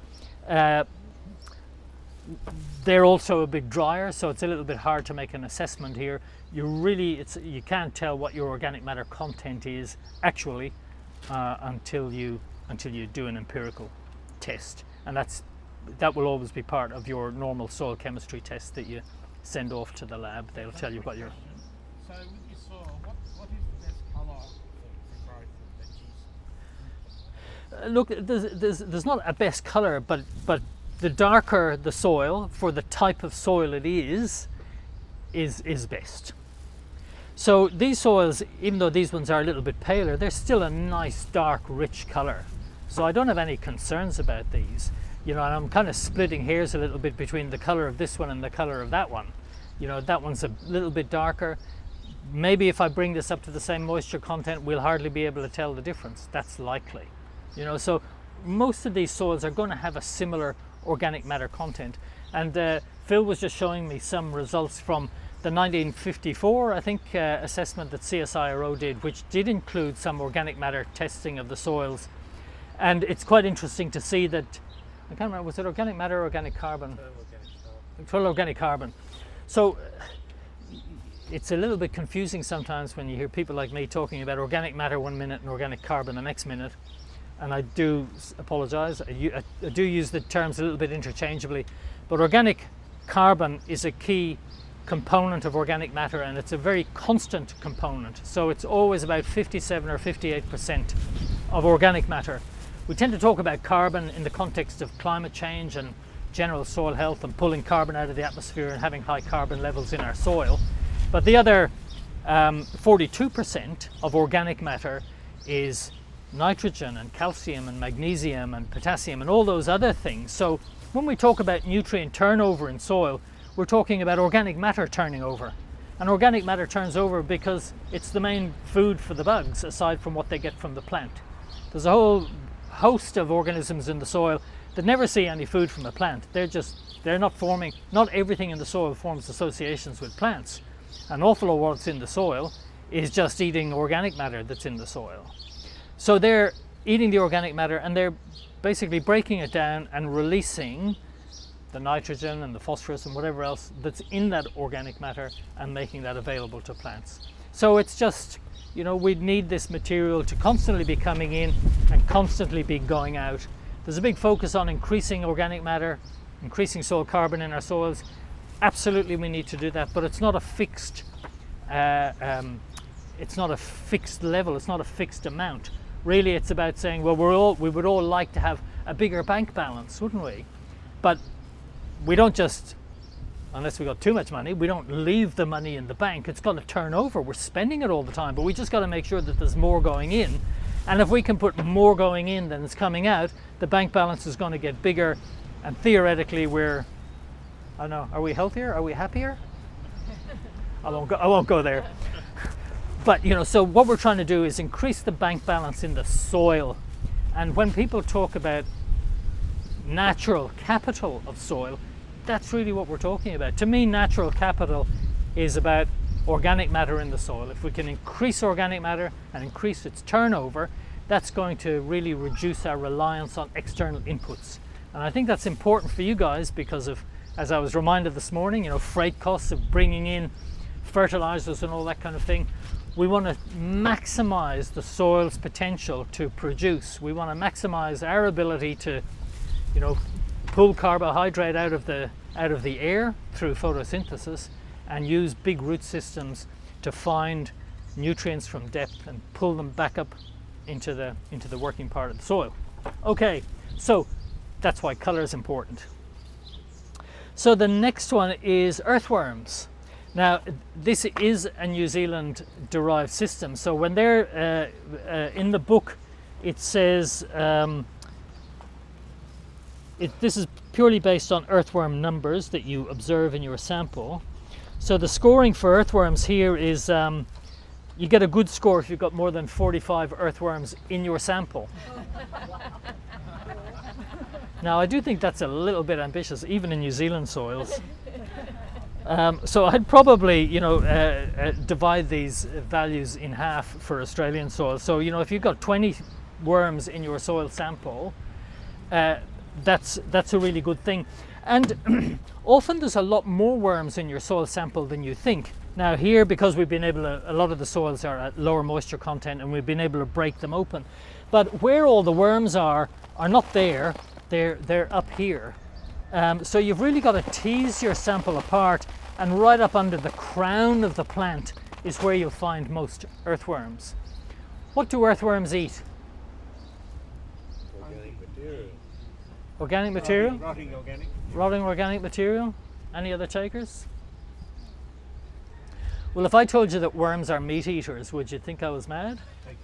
They're also a bit drier, so it's a little bit hard to make an assessment here. You can't tell what your organic matter content is actually until you do an empirical test, and that will always be part of your normal soil chemistry test that you send off to the lab. They'll tell you what your. So with your soil, what is the best colour for growth of veggies? Look, there's not a best colour, but the darker the soil for the type of soil it is best. So these soils, even though these ones are a little bit paler, they're still a nice dark rich colour. So I don't have any concerns about these. You know, and I'm kind of splitting hairs a little bit between the color of this one and the color of that one. You know, that one's a little bit darker. Maybe if I bring this up to the same moisture content, we'll hardly be able to tell the difference. That's likely. You know, so most of these soils are going to have a similar organic matter content. And Phil was just showing me some results from the 1954, I think, assessment that CSIRO did, which did include some organic matter testing of the soils. And it's quite interesting to see that, I can't remember, was it organic matter or organic carbon? Total organic carbon. So it's a little bit confusing sometimes when you hear people like me talking about organic matter one minute and organic carbon the next minute. And I do apologize, I do use the terms a little bit interchangeably, but organic carbon is a key component of organic matter, and it's a very constant component. So it's always about 57 or 58% of organic matter. We tend to talk about carbon in the context of climate change and general soil health and pulling carbon out of the atmosphere and having high carbon levels in our soil. But the other 42% of organic matter is nitrogen and calcium and magnesium and potassium and all those other things. So when we talk about nutrient turnover in soil, we're talking about organic matter turning over. And organic matter turns over because it's the main food for the bugs, aside from what they get from the plant. There's a whole host of organisms in the soil that never see any food from a plant. They're not forming, not everything in the soil forms associations with plants. An awful lot of what's in the soil is just eating organic matter that's in the soil. So they're eating the organic matter and they're basically breaking it down and releasing the nitrogen and the phosphorus and whatever else that's in that organic matter and making that available to plants. So it's just, you know, we need this material to constantly be coming in and constantly be going out. There's a big focus on increasing organic matter, increasing soil carbon in our soils. Absolutely we need to do that, but it's not a fixed level, it's not a fixed amount. Really it's about saying, well, we would all like to have a bigger bank balance, wouldn't we? But we don't just, unless we got too much money, we don't leave the money in the bank. It's got to turn over. We're spending it all the time, but we just got to make sure that there's more going in. And if we can put more going in than is coming out, the bank balance is going to get bigger. And theoretically, we're, I don't know, are we healthier? Are we happier? I won't go there. But, you know, so what we're trying to do is increase the bank balance in the soil. And when people talk about natural capital of soil, that's really what we're talking about. To me, natural capital is about organic matter in the soil. If we can increase organic matter and increase its turnover, that's going to really reduce our reliance on external inputs. And I think that's important for you guys because of, as I was reminded this morning, you know, freight costs of bringing in fertilizers and all that kind of thing. We want to maximize the soil's potential to produce. We want to maximize our ability to, you know, pull carbohydrate out of the air through photosynthesis and use big root systems to find nutrients from depth and pull them back up into the working part of the soil. Okay, so that's why color is important. So the next one is earthworms. Now this is a New Zealand derived system. So when they're in the book, it says this is purely based on earthworm numbers that you observe in your sample. So the scoring for earthworms here is you get a good score if you've got more than 45 earthworms in your sample. Now I do think that's a little bit ambitious, even in New Zealand soils. So I'd probably, you know, divide these values in half for Australian soil. So, you know, if you've got 20 worms in your soil sample, that's a really good thing. And often there's a lot more worms in your soil sample than you think. Now here, because we've been able to, a lot of the soils are at lower moisture content and we've been able to break them open. But where all the worms are not there, they're up here. So you've really got to tease your sample apart, and right up under the crown of the plant is where you'll find most earthworms. What do earthworms eat? Organic material. Organic material? Rotting organic. Rotting organic material? Any other takers? Well, if I told you that worms are meat eaters, would you think I was mad? Okay.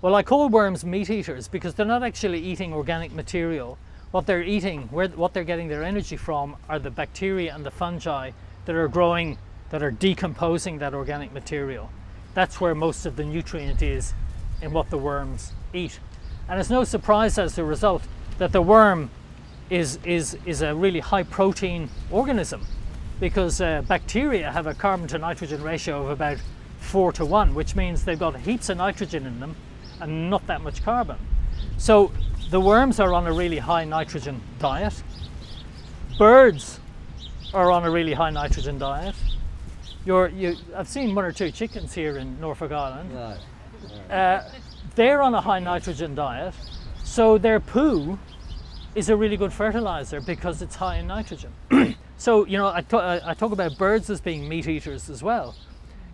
Well, I call worms meat eaters because they're not actually eating organic material. What they're eating, what they're getting their energy from, are the bacteria and the fungi that are growing, that are decomposing that organic material. That's where most of the nutrient is in what the worms eat. And it's no surprise as a result that the worm is a really high protein organism, because bacteria have a carbon to nitrogen ratio of about 4:1, which means they've got heaps of nitrogen in them and not that much carbon. So the worms are on a really high nitrogen diet. Birds are on a really high nitrogen diet. I've seen one or two chickens here in Norfolk Island. No. They're on a high nitrogen diet, so their poo is a really good fertilizer because it's high in nitrogen. So, you know, I talk about birds as being meat eaters as well,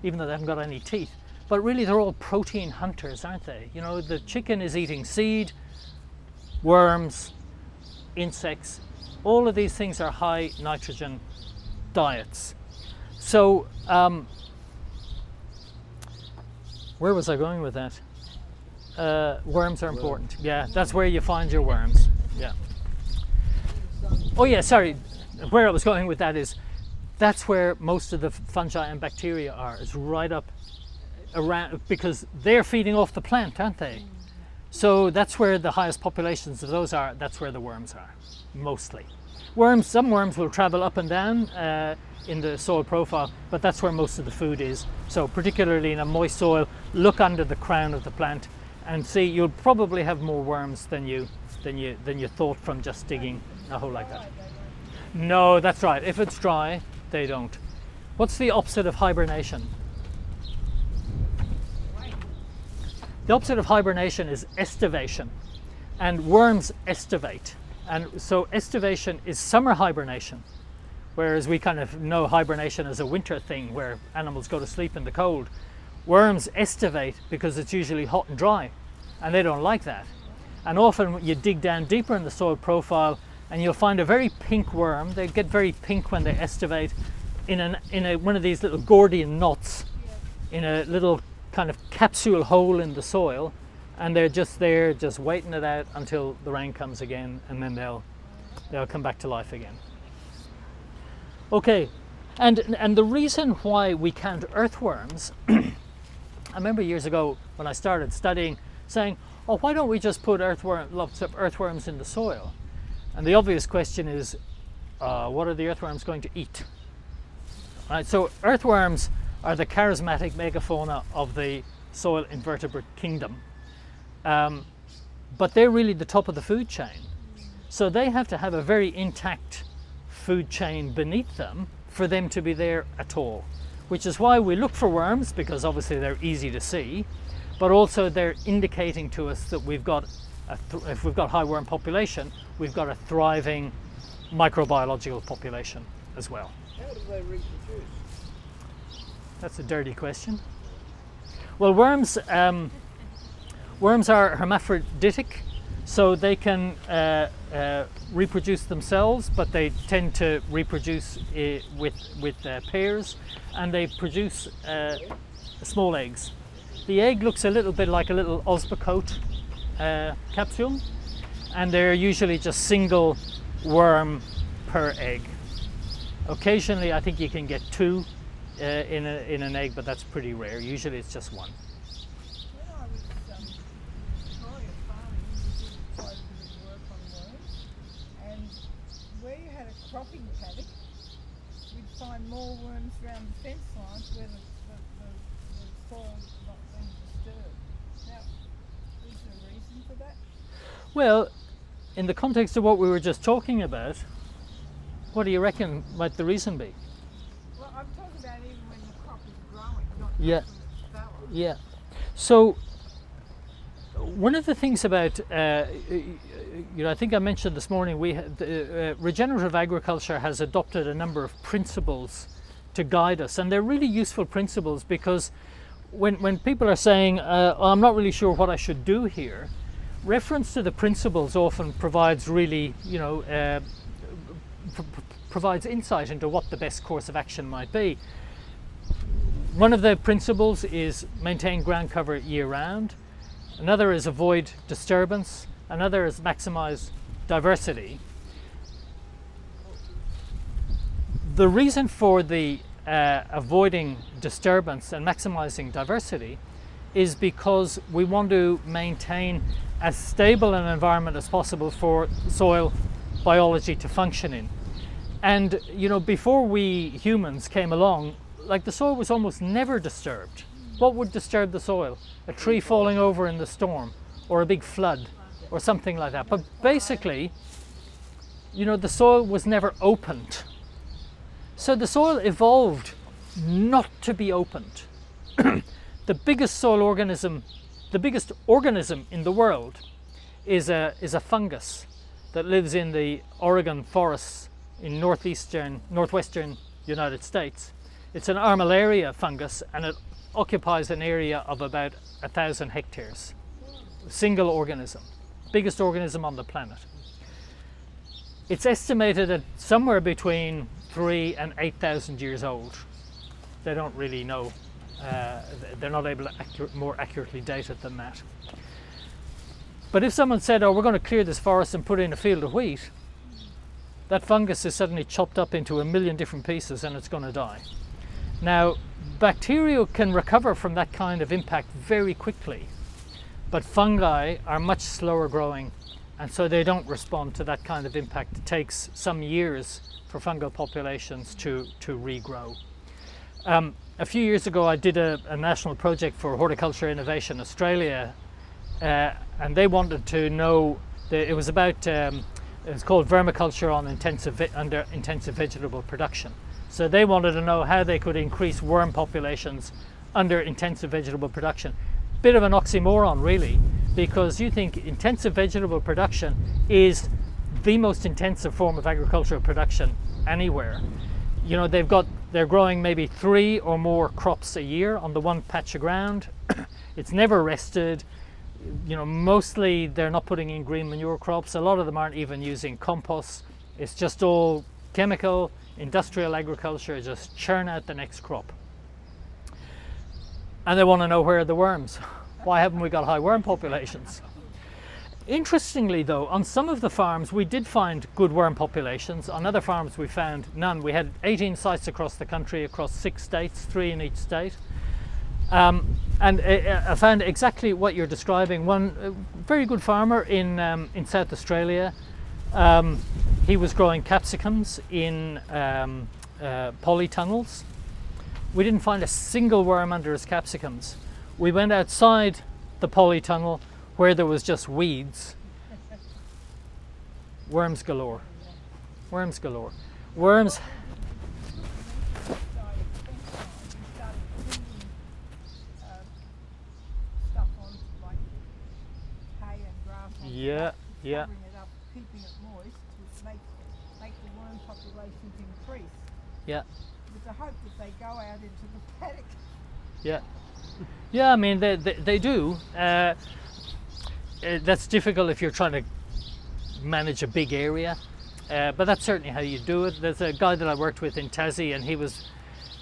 even though they haven't got any teeth. But really, they're all protein hunters, aren't they? You know, the chicken is eating seed, worms, insects. All of these things are high nitrogen diets. So, where was I going with that? Worms are important. Yeah, that's where you find your worms. Yeah. Oh yeah, sorry. Where I was going with that is, that's where most of the fungi and bacteria are. It's right up around, because they're feeding off the plant, aren't they? So that's where the highest populations of those are. That's where the worms are, mostly. Some worms will travel up and down in the soil profile, but that's where most of the food is. So particularly in a moist soil, look under the crown of the plant and see, you'll probably have more worms than you thought from just digging a hole like that. No, that's right. If it's dry, they don't. What's the opposite of hibernation? The opposite of hibernation is estivation, and worms estivate. And so estivation is summer hibernation, whereas we kind of know hibernation as a winter thing where animals go to sleep in the cold. Worms estivate because it's usually hot and dry, and they don't like that. And often you dig down deeper in the soil profile and you'll find a very pink worm. They get very pink when they estivate in one of these little Gordian knots in a little kind of capsule hole in the soil, and they're just there, just waiting it out until the rain comes again, and then they'll come back to life again. Okay, and the reason why we count earthworms, I remember years ago when I started studying, saying, oh, why don't we just put lots of earthworms in the soil? And the obvious question is, what are the earthworms going to eat? Right, so earthworms are the charismatic megafauna of the soil invertebrate kingdom. But they're really the top of the food chain. So they have to have a very intact food chain beneath them for them to be there at all. Which is why we look for worms, because obviously they're easy to see, but also they're indicating to us that we've got, if we've got high worm population, we've got a thriving microbiological population as well. How do they reproduce? That's a dirty question. Well, worms are hermaphroditic, so they can reproduce themselves, but they tend to reproduce with pairs, and they produce small eggs. The egg looks a little bit like a little osmocote capsule, and they're usually just single worm per egg. Occasionally, I think you can get two in an egg, but that's pretty rare. Usually it's just one. When I was Victoria farming, we did quite a bit of work on worms, and where you had a cropping paddock, we'd find more worms around the fence lines where the soil was not being disturbed. Now, is there a reason for that? Well, in the context of what we were just talking about, what do you reckon might the reason be? Well, I'm talking about even when the crop is growing, not Yeah. just when it's fallow. Yeah. So one of the things about, I think I mentioned this morning, regenerative agriculture has adopted a number of principles to guide us, and they're really useful principles because when people are saying, I'm not really sure what I should do here, reference to the principles often provides really, provides insight into what the best course of action might be. One of the principles is maintain ground cover year round. another is avoid disturbance, another is maximize diversity. The reason for the avoiding disturbance and maximizing diversity is because we want to maintain as stable an environment as possible for soil biology to function in. And you know, before we humans came along, like the soil was almost never disturbed. What would disturb the soil? A tree falling over in the storm, or a big flood, or something like that. But basically, you know, the soil was never opened. So the soil evolved not to be opened. The biggest soil organism, the biggest organism in the world is a fungus that lives in the Oregon forests in northwestern United States. It's an armillaria fungus, and it occupies an area of about 1,000 hectares. Single organism, biggest organism on the planet. It's estimated at somewhere between 3,000 and 8,000 years old. They don't really know. They're not able to more accurately date it than that. But if someone said, oh, we're going to clear this forest and put in a field of wheat, that fungus is suddenly chopped up into 1,000,000 different pieces and it's going to die. Now, bacteria can recover from that kind of impact very quickly, but fungi are much slower growing, and so they don't respond to that kind of impact. It takes some years for fungal populations to regrow. A few years ago, I did a national project for Horticulture Innovation Australia, and they wanted to know, it was about, it's called vermiculture under intensive vegetable production. So they wanted to know how they could increase worm populations under intensive vegetable production. Bit of an oxymoron, really, because you think intensive vegetable production is the most intensive form of agricultural production anywhere. You know, they're growing maybe 3 or more crops a year on the one patch of ground. It's never rested. You know, mostly they're not putting in green manure crops. A lot of them aren't even using compost. It's just all chemical, industrial agriculture, just churn out the next crop. And they want to know, where are the worms? Why haven't we got high worm populations? Interestingly though, on some of the farms we did find good worm populations. On other farms we found none. We had 18 sites across the country, across 6 states, 3 in each state. And I found exactly what you're describing. One very good farmer in South Australia, he was growing capsicums in polytunnels. We didn't find a single worm under his capsicums. We went outside the polytunnel where there was just weeds. Worms galore. Worms galore. Worms. Yeah, yeah. Covering it up, keeping it moist, to make the worm populations increase. Yeah. With the hope that they go out into the paddock. Yeah. Yeah, I mean, they do. That's difficult if you're trying to manage a big area, but that's certainly how you do it. There's a guy that I worked with in Tassie, and he was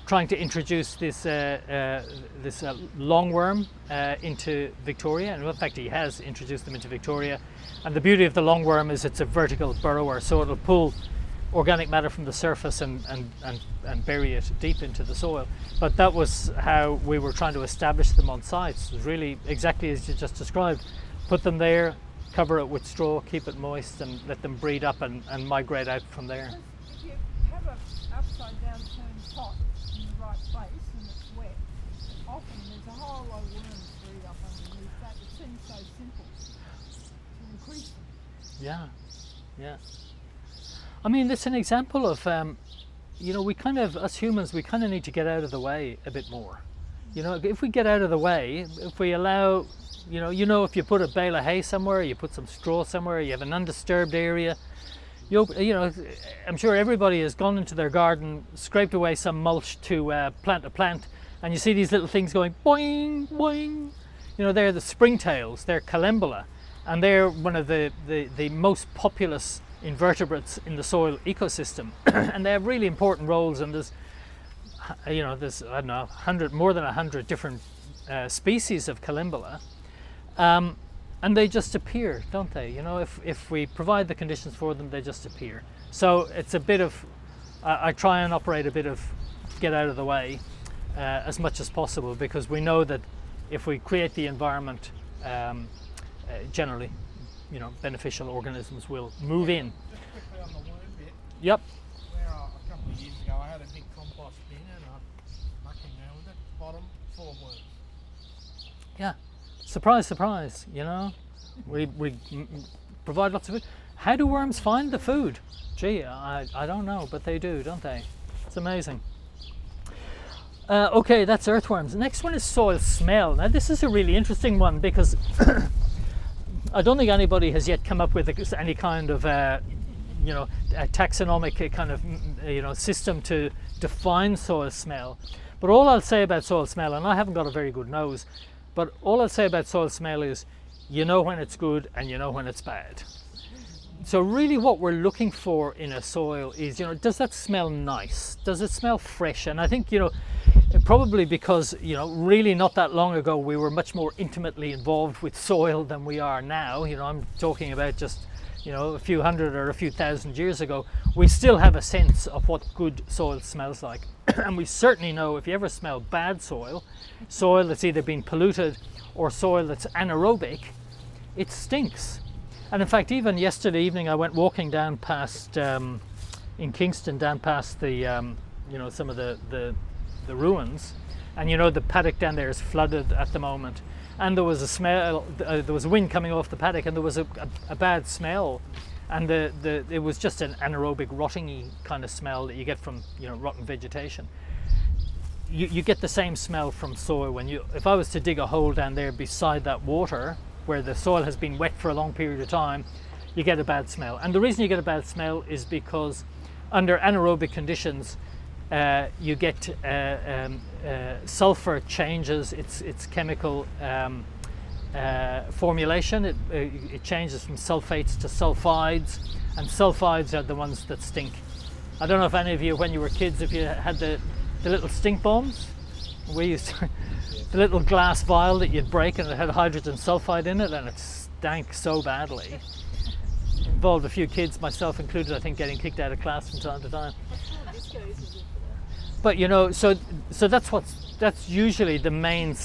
trying to introduce this longworm into Victoria, and in fact he has introduced them into Victoria. And the beauty of the longworm is it's a vertical burrower, so it'll pull organic matter from the surface and bury it deep into the soil. But that was how we were trying to establish them on sites. It was really exactly as you just described. Put them there, cover it with straw, keep it moist, and let them breed up and migrate out from there. If you have an upside down turned pot in the right place and it's wet, often there's a whole lot of worms breed up underneath that. It seems so simple to increase them. Yeah, yeah. I mean, it's an example of, you know, we kind of, us humans, we kind of need to get out of the way a bit more. You know, if we get out of the way, if we allow, you know, if you put a bale of hay somewhere, you put some straw somewhere, you have an undisturbed area, you know, I'm sure everybody has gone into their garden, scraped away some mulch to plant a plant, and you see these little things going boing, boing. You know, they're the springtails, they're calembula, and they're one of the most populous invertebrates in the soil ecosystem. And they have really important roles, and there's, you know, there's, I don't know, more than 100 different species of calembula. And they just appear, don't they? You know, if we provide the conditions for them, they just appear. So it's a bit of, I try and operate a bit of get out of the way as much as possible, because we know that if we create the environment, generally, you know, beneficial organisms will move in. Just quickly on the worm bit. Yep. Where a couple of years ago I had a big compost bin and I'm mucking around with it. Bottom full of worms. Yeah. Surprise, surprise. You know, we provide lots of food. How do worms find the food? Gee, I don't know, but they do, don't they? It's amazing. Okay, that's earthworms. The next one is soil smell. Now this is a really interesting one, because I don't think anybody has yet come up with any kind of you know, a taxonomic kind of, you know, system to define soil smell. But all I'll say about soil smell, and I haven't got a very good nose, but all I'll say about soil smell is you know when it's good and you know when it's bad. So really what we're looking for in a soil is, you know, does that smell nice? Does it smell fresh? And I think, you know, probably because, you know, really not that long ago we were much more intimately involved with soil than we are now. You know, I'm talking about just, you know, a few hundred or a few thousand years ago. We still have a sense of what good soil smells like. And we certainly know if you ever smell bad soil, soil that's either been polluted or soil that's anaerobic, it stinks. And in fact, even yesterday evening, I went walking down past, in Kingston, down past the, you know, some of the ruins. And you know, the paddock down there is flooded at the moment. And there was a smell, there was wind coming off the paddock, and there was a bad smell. And it was just an anaerobic, rotting-y kind of smell that you get from, you know, rotten vegetation. You get the same smell from soil when if I was to dig a hole down there beside that water, where the soil has been wet for a long period of time, you get a bad smell. And the reason you get a bad smell is because under anaerobic conditions, you get sulfur changes its chemical formulation. It changes from sulfates to sulfides, and sulfides are the ones that stink. I don't know if any of you, when you were kids, if you had the little stink bombs. We used to, the little glass vial that you'd break, and it had hydrogen sulfide in it, and it stank so badly. Involved a few kids, myself included, I think, getting kicked out of class from time to time. But you know, so that's usually the main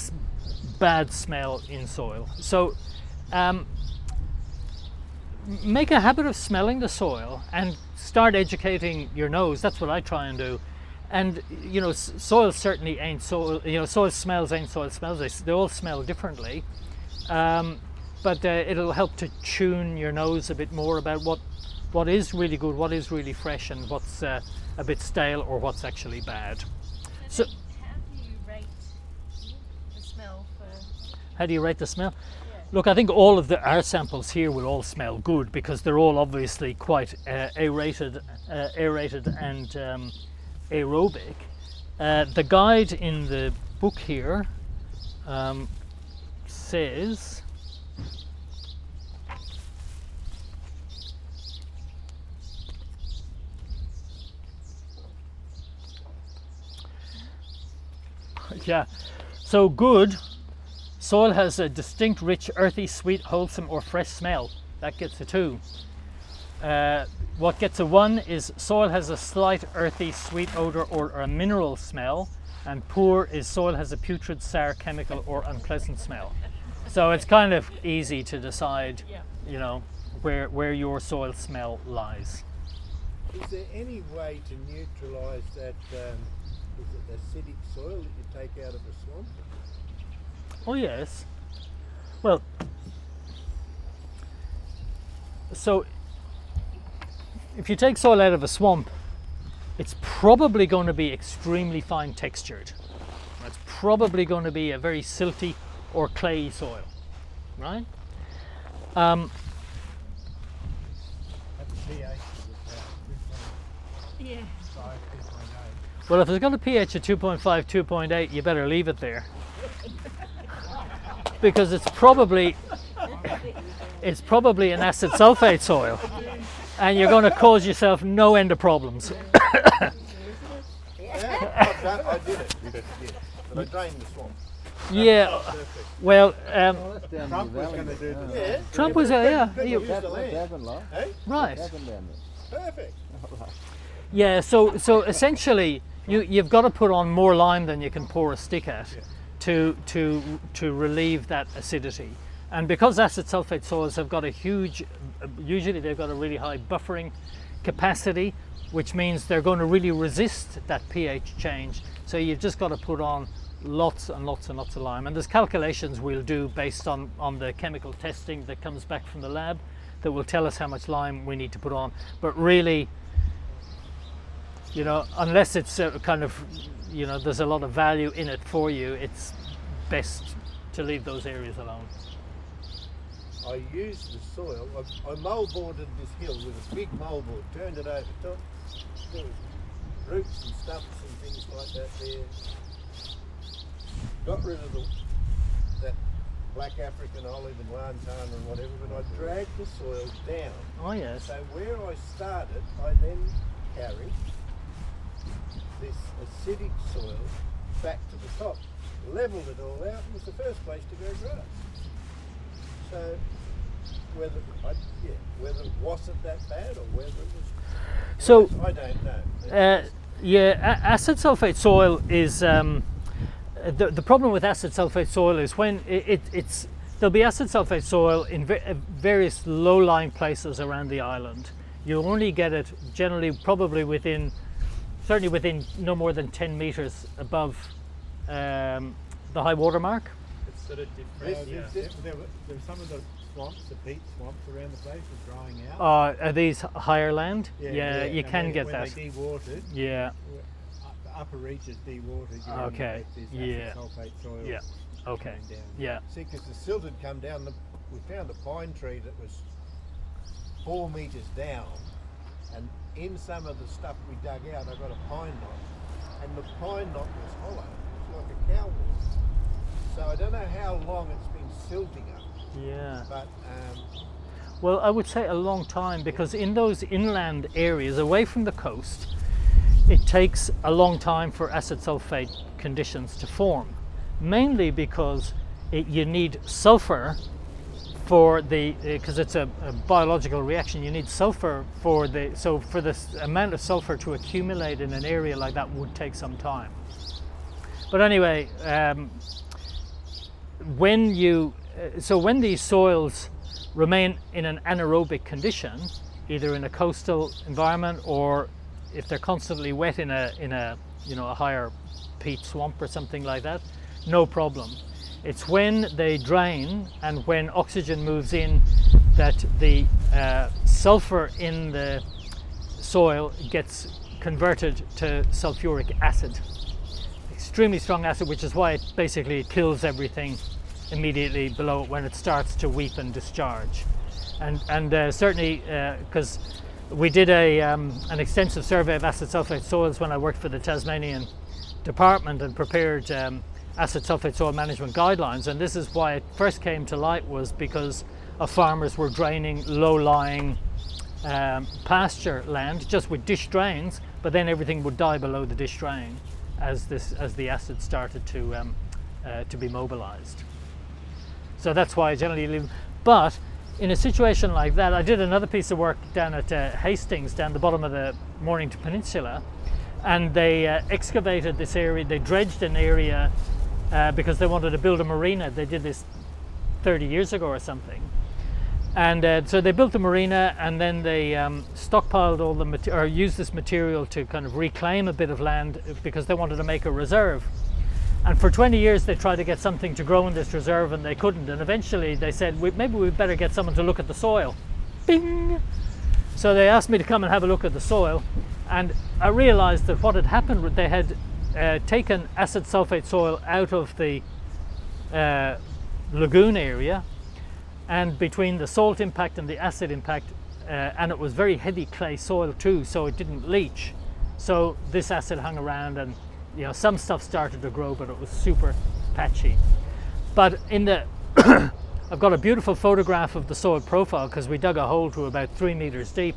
bad smell in soil. So make a habit of smelling the soil and start educating your nose. That's what I try and do. And you know, soil certainly ain't soil. You know, soil smells ain't soil smells. They all smell differently, but it'll help to tune your nose a bit more about what is really good, what is really fresh, and what's a bit stale or what's actually bad. So, how do you rate the smell for? How do you rate the smell? Yeah. Look, I think all of our samples here will all smell good, because they're all obviously quite aerated and aerobic. The guide in the book here says yeah, so good soil has a distinct, rich, earthy, sweet, wholesome or fresh smell. That gets a 2. What gets a 1 is soil has a slight earthy, sweet odor or a mineral smell, and poor is soil has a putrid, sour, chemical or unpleasant smell. So it's kind of easy to decide, you know, where your soil smell lies. Is there any way to neutralise that acidic soil that you take out of a swamp? Oh yes. Well, so if you take soil out of a swamp, it's probably going to be extremely fine textured. It's probably going to be a very silty or clayey soil, right? At the pH is about 2.5, Yeah. 2.8. Well, if it's got a pH of 2.5, 2.8, you better leave it there. Because it's probably an acid sulfate soil, and you're going to cause yourself no end of problems. How I did it. Yeah. But I drained the swamp. Yeah. Perfect. Well, That's down Trump in the was valley. going to do the Yeah. Trump was yeah. People he- use That's the what's land. happened, like. Hey? right. What's happened down there? Perfect. Yeah, so essentially you've got to put on more lime than you can pour a stick at to relieve that acidity. And because acid sulfate soils have got a huge, usually they've got a really high buffering capacity, which means they're going to really resist that pH change. So you've just got to put on lots and lots and lots of lime. And there's calculations we'll do based on the chemical testing that comes back from the lab that will tell us how much lime we need to put on. But really, you know, unless it's kind of, you know, there's a lot of value in it for you, it's best to leave those areas alone. I used the soil. I moldboarded this hill with a big moldboard, turned it over top. There was roots and stumps and things like that there. Got rid of that black African olive and lantana and whatever, but I dragged the soil down. Oh yes. So where I started, I then carried this acidic soil back to the top, levelled it all out, and was the first place to grow grass. So whether it wasn't that bad or whether it was, So I don't know. yeah, acid sulfate soil is the problem with acid sulfate soil is when it's there'll be acid sulfate soil in various low-lying places around the island. You'll only get it generally probably certainly within no more than 10 meters above the high water mark. It's sort of different. There were some of the swamps, the peat swamps around the place were drying out. Are these higher land? Yeah, you and can get when that. they dewatered, Yeah. the upper reaches dewatered. You Okay, This yeah. acid sulfate soil Yeah. Okay. coming down. Yeah. See, because the silt had come down, we found a pine tree that was 4 meters down, and in some of the stuff we dug out, I got a pine knot, and the pine knot was hollow. It was like a cow wall. So I don't know how long it's been silting up, Yeah. but Well, I would say a long time, because in those inland areas away from the coast, it takes a long time for acid sulfate conditions to form, mainly because you need sulfur for because it's a biological reaction. You need sulfur for this amount of sulfur to accumulate in an area like that would take some time. But anyway, when these soils remain in an anaerobic condition, either in a coastal environment or if they're constantly wet in a higher peat swamp or something like that, no problem. It's when they drain and when oxygen moves in that the sulfur in the soil gets converted to sulfuric acid, extremely strong acid, which is why it basically kills everything immediately below it when it starts to weep and discharge. And certainly because we did an extensive survey of acid sulfate soils when I worked for the Tasmanian department and prepared acid sulfate soil management guidelines, and this is why it first came to light, was because farmers were draining low-lying pasture land just with dish drains, but then everything would die below the dish drain as the acid started to be mobilized. So that's why I generally leave. But in a situation like that, I did another piece of work down at Hastings, down the bottom of the Mornington Peninsula, and they excavated this area. They dredged an area because they wanted to build a marina. They did this 30 years ago or something. And so they built the marina, and then they stockpiled all the or used this material to kind of reclaim a bit of land because they wanted to make a reserve. And for 20 years they tried to get something to grow in this reserve, and they couldn't. And eventually they said, maybe we'd better get someone to look at the soil. Bing! So they asked me to come and have a look at the soil, and I realized that what had happened was they had taken acid sulfate soil out of the lagoon area, and between the salt impact and the acid impact, and it was very heavy clay soil too, so it didn't leach. So this acid hung around, and some stuff started to grow, but it was super patchy. But in the I've got a beautiful photograph of the soil profile, because we dug a hole to about 3 meters deep,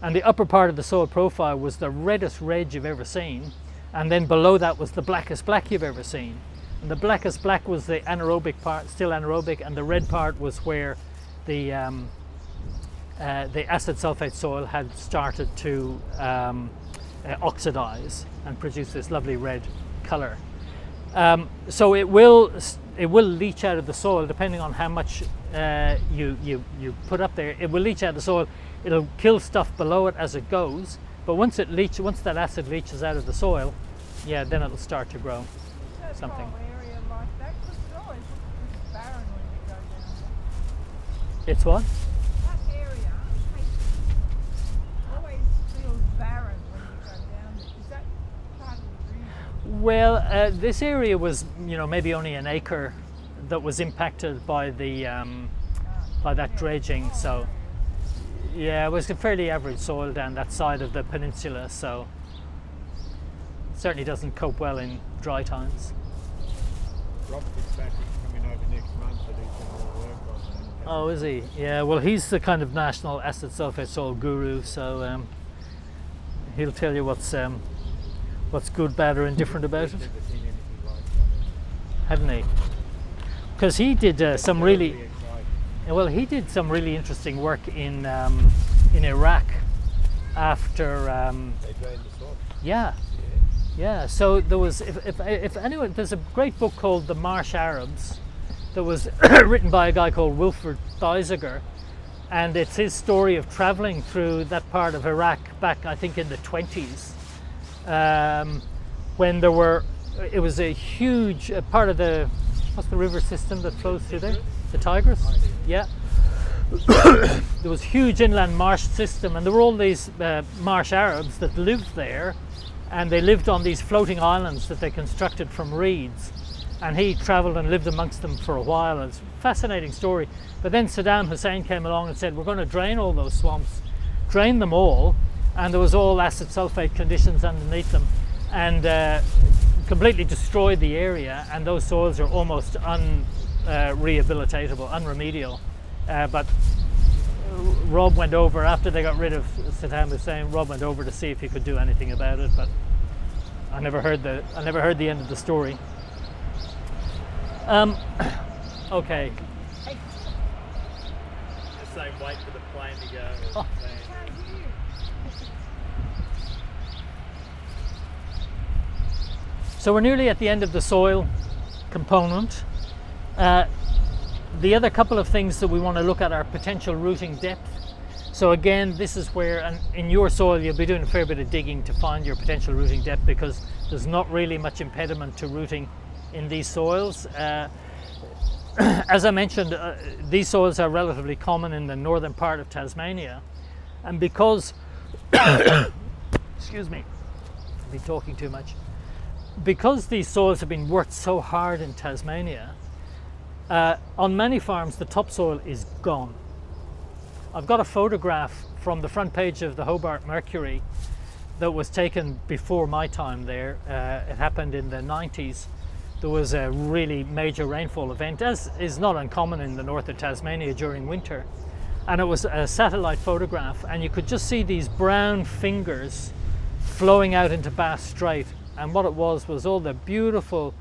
and the upper part of the soil profile was the reddest red you've ever seen, and then below that was the blackest black you've ever seen. And the blackest black was the anaerobic part, still anaerobic, and the red part was where the acid sulfate soil had started to oxidize and produce this lovely red color. So it will leach out of the soil depending on how much you put up there. It will leach out of the soil. It'll kill stuff below it as it goes, but once that acid leaches out of the soil, yeah, then it'll start to grow That something. whole area like that, 'cause it always looks pretty barren when you go down It's what? there. That area always feels barren when you go down there. Is that part of the reason? Well, this area was, maybe only an acre that was impacted by the by that dredging. So, yeah, it was a fairly average soil down that side of the peninsula. So, it certainly doesn't cope well in dry times. Rob Fitzpatrick's coming over next month, but he's done all the work on that. Oh, is he? Yeah. Well, he's the kind of national acid sulfate soil guru. So, he'll tell you what's good, bad, or indifferent about it, Never seen anything like that. haven't he? Because he did some really. Exciting. Well, he did some really interesting work in Iraq after. They drained the soil. Yeah, yeah. So there was, if anyone, there's a great book called The Marsh Arabs, that was written by a guy called Wilfred Thesiger, and it's his story of traveling through that part of Iraq back, I think, in the 20s, when there were. It was a huge part of the. What's the river system that flows through there? The Tigris? Yeah. There was a huge inland marsh system, and there were all these marsh Arabs that lived there, and they lived on these floating islands that they constructed from reeds. And he travelled and lived amongst them for a while. It's a fascinating story. But then Saddam Hussein came along and said, we're going to drain all those swamps, drain them all, and there was all acid sulfate conditions underneath them, and completely destroyed the area, and those soils are almost unrehabilitatable, unremedial. But Rob went over, after they got rid of Saddam Hussein, Rob went over to see if he could do anything about it, but I never heard the end of the story. Okay. Just say wait for the plane to go. Oh. So we're nearly at the end of the soil component. The other couple of things that we want to look at are potential rooting depth. So again, this is where, and in your soil, you'll be doing a fair bit of digging to find your potential rooting depth, because there's not really much impediment to rooting in these soils. As I mentioned, these soils are relatively common in the northern part of Tasmania, and because, excuse me, I've been talking too much. Because these soils have been worked so hard in Tasmania, on many farms the topsoil is gone. I've got a photograph from the front page of the Hobart Mercury that was taken before my time there. It happened in the 90s. There was a really major rainfall event, as is not uncommon in the north of Tasmania during winter. And it was a satellite photograph, and you could just see these brown fingers flowing out into Bass Strait. And what it was all the beautiful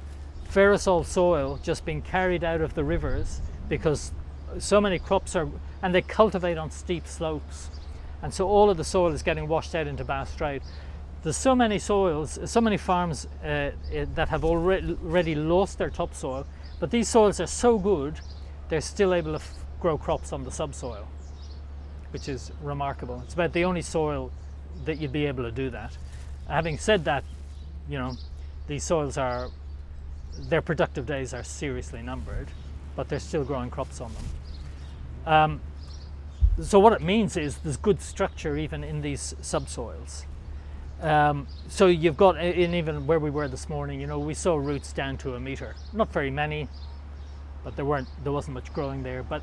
ferrosol soil just being carried out of the rivers, because so many crops are, and they cultivate on steep slopes, and so all of the soil is getting washed out into Bass Strait. There's so many soils, so many farms that have already lost their topsoil, but these soils are so good, they're still able to grow crops on the subsoil, which is remarkable. It's about the only soil that you'd be able to do that. Having said that, you know, these soils are, their productive days are seriously numbered, but they're still growing crops on them. So what it means is there's good structure even in these subsoils. So you've got, in even where we were this morning, you know, we saw roots down to 1 metre. Not very many, but there wasn't much growing there. But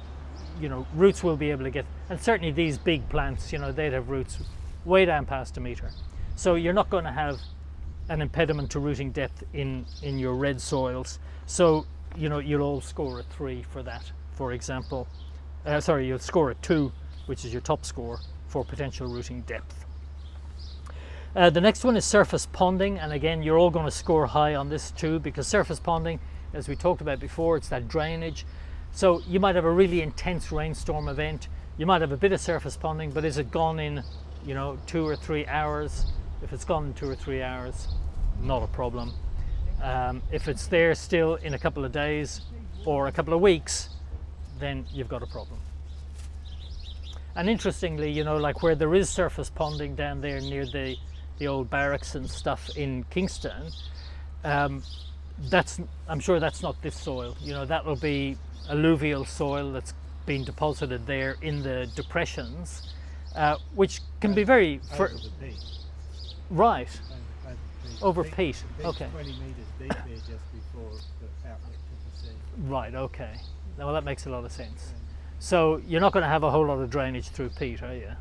you know, roots will be able to get, and certainly these big plants, you know, they'd have roots way down past 1 metre. So you're not going to have an impediment to rooting depth in your red soils. So you know, you'll all score a 3 for that, for example. Sorry, you'll score a 2, which is your top score for potential rooting depth. The next one is surface ponding, and again, you're all going to score high on this too, because surface ponding, as we talked about before, it's that drainage. So you might have a really intense rainstorm event, you might have a bit of surface ponding, but is it gone in, 2 or 3 hours? If it's gone in 2 or 3 hours, not a problem. If it's there still in a couple of days or a couple of weeks, then you've got a problem. And interestingly, like where there is surface ponding down there near the old barracks and stuff in Kingston, I'm sure that's not this soil. That will be alluvial soil that's been deposited there in the depressions, which can be very over the peat. Right. Over Peat- peat. peat's Okay. 20 metres deep there just before the outlet to the sea. Right. Okay. Well, that makes a lot of sense. So you're not going to have a whole lot of drainage through peat, are you?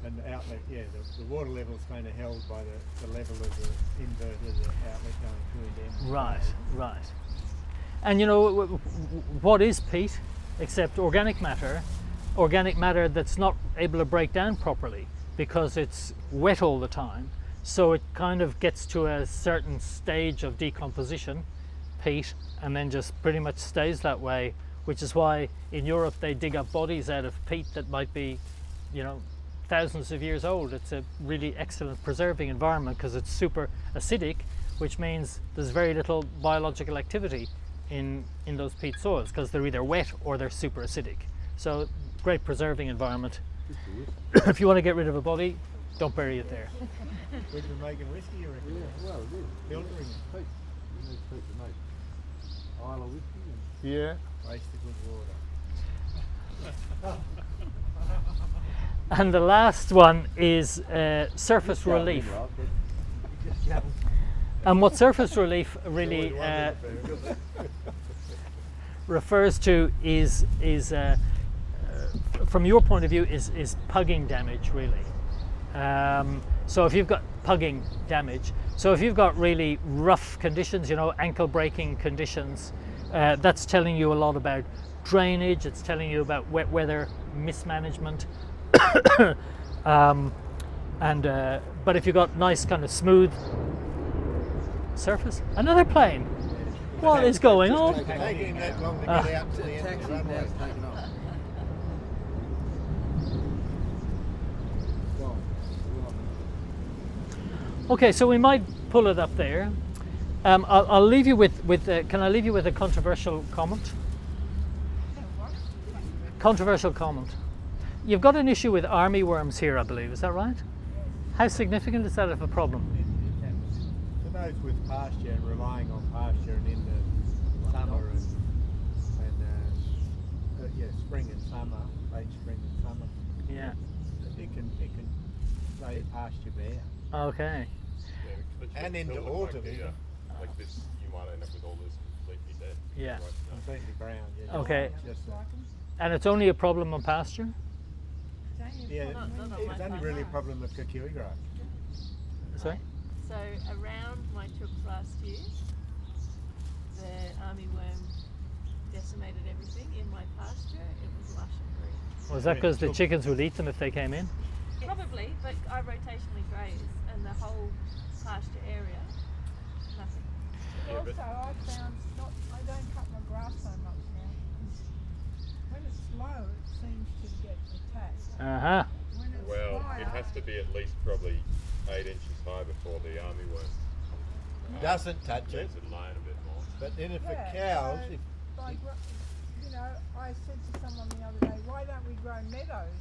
And the outlet, the water level is kind of held by the level of the invert of the outlet going through and down. Right. Right. And what is peat except organic matter that's not able to break down properly because it's wet all the time. So it kind of gets to a certain stage of decomposition, peat, and then just pretty much stays that way, which is why in Europe they dig up bodies out of peat that might be, thousands of years old. It's a really excellent preserving environment because it's super acidic, which means there's very little biological activity in those peat soils because they're either wet or they're super acidic. So great preserving environment. If you want to get rid of a body, don't bury it there. We've been making whiskey, you reckon? Yeah, well, it is. Filtering it. Peat. You need peat to make Isle of whiskey. Yeah. Waste the good water. And the last one is surface relief. And what surface relief really refers to is from your point of view, is pugging damage, really. So if you've got pugging damage, so if you've got really rough conditions, ankle breaking conditions, that's telling you a lot about drainage, it's telling you about wet weather mismanagement. But if you've got nice kind of smooth surface, another plane. What is going on? It's taking that long to get out to the end of the runway. Okay, so we might pull it up there. I'll leave you with can I leave you with a controversial comment? Controversial comment. You've got an issue with army worms here, I believe. Is that right? How significant is that of a problem? For those with pasture and relying on pasture and in the summer and spring and summer, late spring and summer, Yeah. it can lay pasture bare. Okay. And into autumn. Like this, you might end up with all this completely dead. Yeah. Right? Completely brown. Yeah. Okay. Just, And it's only a problem on pasture? yeah, Not on it's my only farm. really a problem of kukui grass. Sorry? So around my chooks last year, the army worm decimated everything in my pasture. It was lush and green. Was that because the chickens would eat them if they came in? Probably, but I rotationally graze and the whole pasture area, nothing. But also, I found I don't cut my grass so much now. When it's low, it seems to get attacked. Uh-huh. When it's Well, higher, it has to be at least probably 8 inches high before the army worm Doesn't touch it. gets it laying a bit more. But then if the yeah, cows, so, if I said to someone the other day, why don't we grow meadows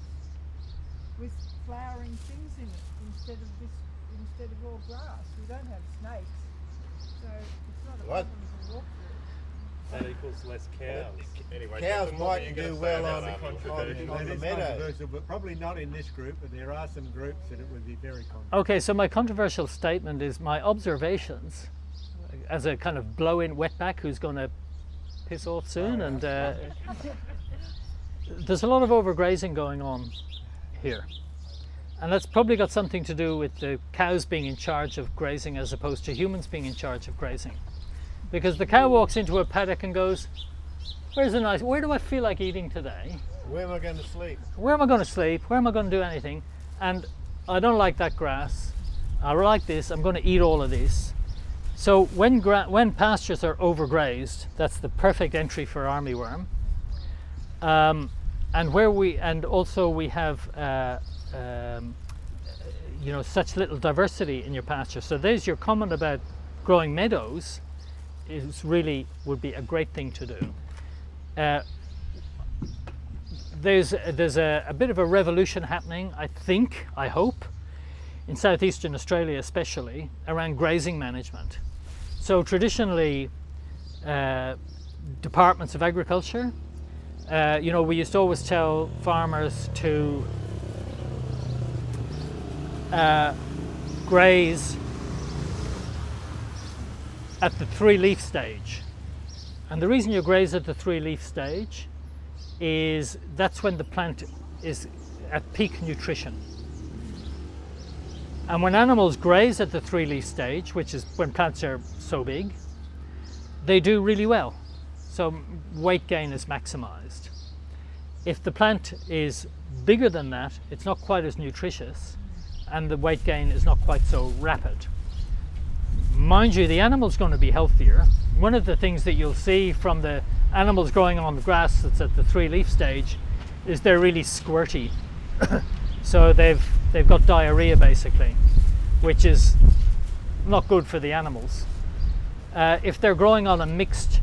with flowering things in it instead of all grass? We don't have snakes, so it's not a What? problem to walk through. That equals less cows. Anyway, cows Declan, what were you might gonna do say well about on army worm? on the That is meadows. controversial, but probably not in this group, but there are some groups that it would be very controversial. Okay, so my controversial statement is my observations as a kind of blow-in wetback who's going to piss off soon, and there's a lot of overgrazing going on here. And that's probably got something to do with the cows being in charge of grazing as opposed to humans being in charge of grazing. Because the cow walks into a paddock and goes, where do I feel like eating today? Where am I going to sleep? Where am I going to sleep? Where am I going to do anything? And I don't like that grass. I like this, I'm going to eat all of this. So when pastures are overgrazed, that's the perfect entry for armyworm. And also we have you know, such little diversity in your pasture. So there's your comment about growing meadows, is really would be a great thing to do. There's a bit of a revolution happening, I hope, in southeastern Australia especially, around grazing management. So traditionally, departments of agriculture, you know, we used to always tell farmers to graze at the 3-leaf stage. And the reason you graze at the 3-leaf stage is that's when the plant is at peak nutrition. And when animals graze at the 3-leaf stage, which is when plants are so big, they do really well. So weight gain is maximized. If the plant is bigger than that, it's not quite as nutritious, and the weight gain is not quite so rapid. Mind you, the animal's going to be healthier. One of the things that you'll see from the animals growing on the grass that's at the 3-leaf stage is they're really squirty. So they've got diarrhea basically, which is not good for the animals. If they're growing on a mixed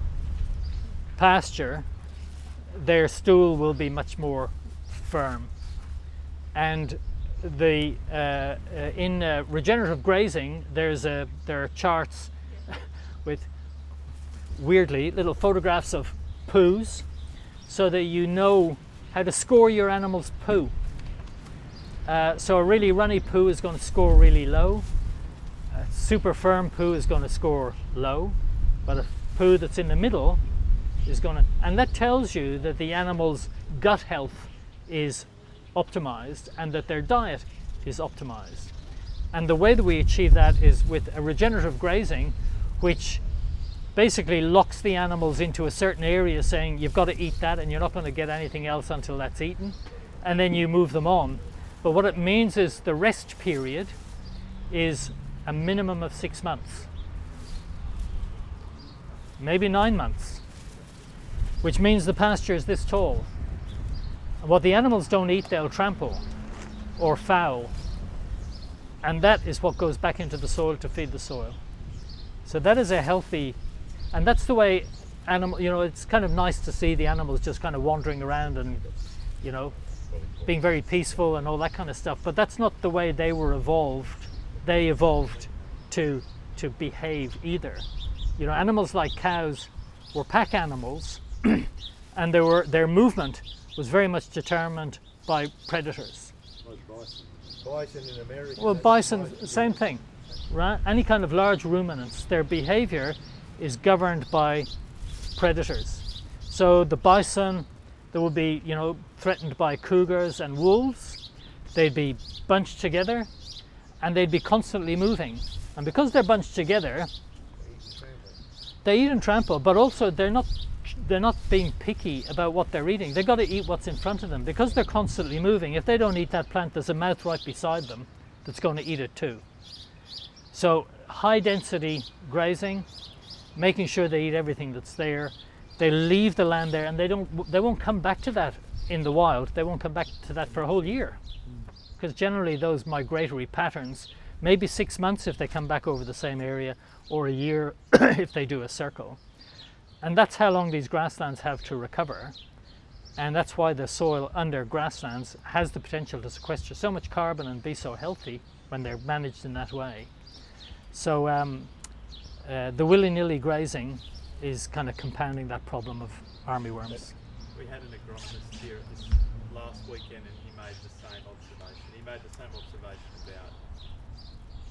pasture, their stool will be much more firm. And in regenerative grazing, there are charts with weirdly little photographs of poos, so that you know how to score your animal's poo. So a really runny poo is going to score really low. A super firm poo is going to score low, but a poo that's in the middle is going to, and that tells you that the animal's gut health is optimized and that their diet is optimized. And the way that we achieve that is with a regenerative grazing, which basically locks the animals into a certain area, saying you've got to eat that and you're not going to get anything else until that's eaten, and then you move them on. But what it means is the rest period is a minimum of 6 months, maybe 9 months, which means the pasture is this tall. And what the animals don't eat, they'll trample or foul, and that is what goes back into the soil to feed the soil. So that is a healthy, and that's the way animal, you know, it's kind of nice to see the animals just kind of wandering around and, you know, being very peaceful and all that kind of stuff, but that's not the way they were evolved. They evolved to behave either. You know, animals like cows were pack animals and their movement was very much determined by predators. Bison in America. Well, bison, same thing, right? Any kind of large ruminants, their behavior is governed by predators. So the bison, they will be, you know, threatened by cougars and wolves. They'd be bunched together and they'd be constantly moving. And because they're bunched together, they eat and trample, but also they're not being picky about what they're eating. They've got to eat what's in front of them. Because they're constantly moving, if they don't eat that plant, there's a mouth right beside them that's going to eat it too. So high density grazing, making sure they eat everything that's there. They leave the land there, and they won't come back to that in the wild. They won't come back to that for a whole year, because generally those migratory patterns, maybe 6 months if they come back over the same area, or a year if they do a circle. And that's how long these grasslands have to recover, and that's why the soil under grasslands has the potential to sequester so much carbon and be so healthy when they're managed in that way. So the willy-nilly grazing is kind of compounding that problem of armyworms. We had an agronomist here at this last weekend, and he made the same observation. He made the same observation about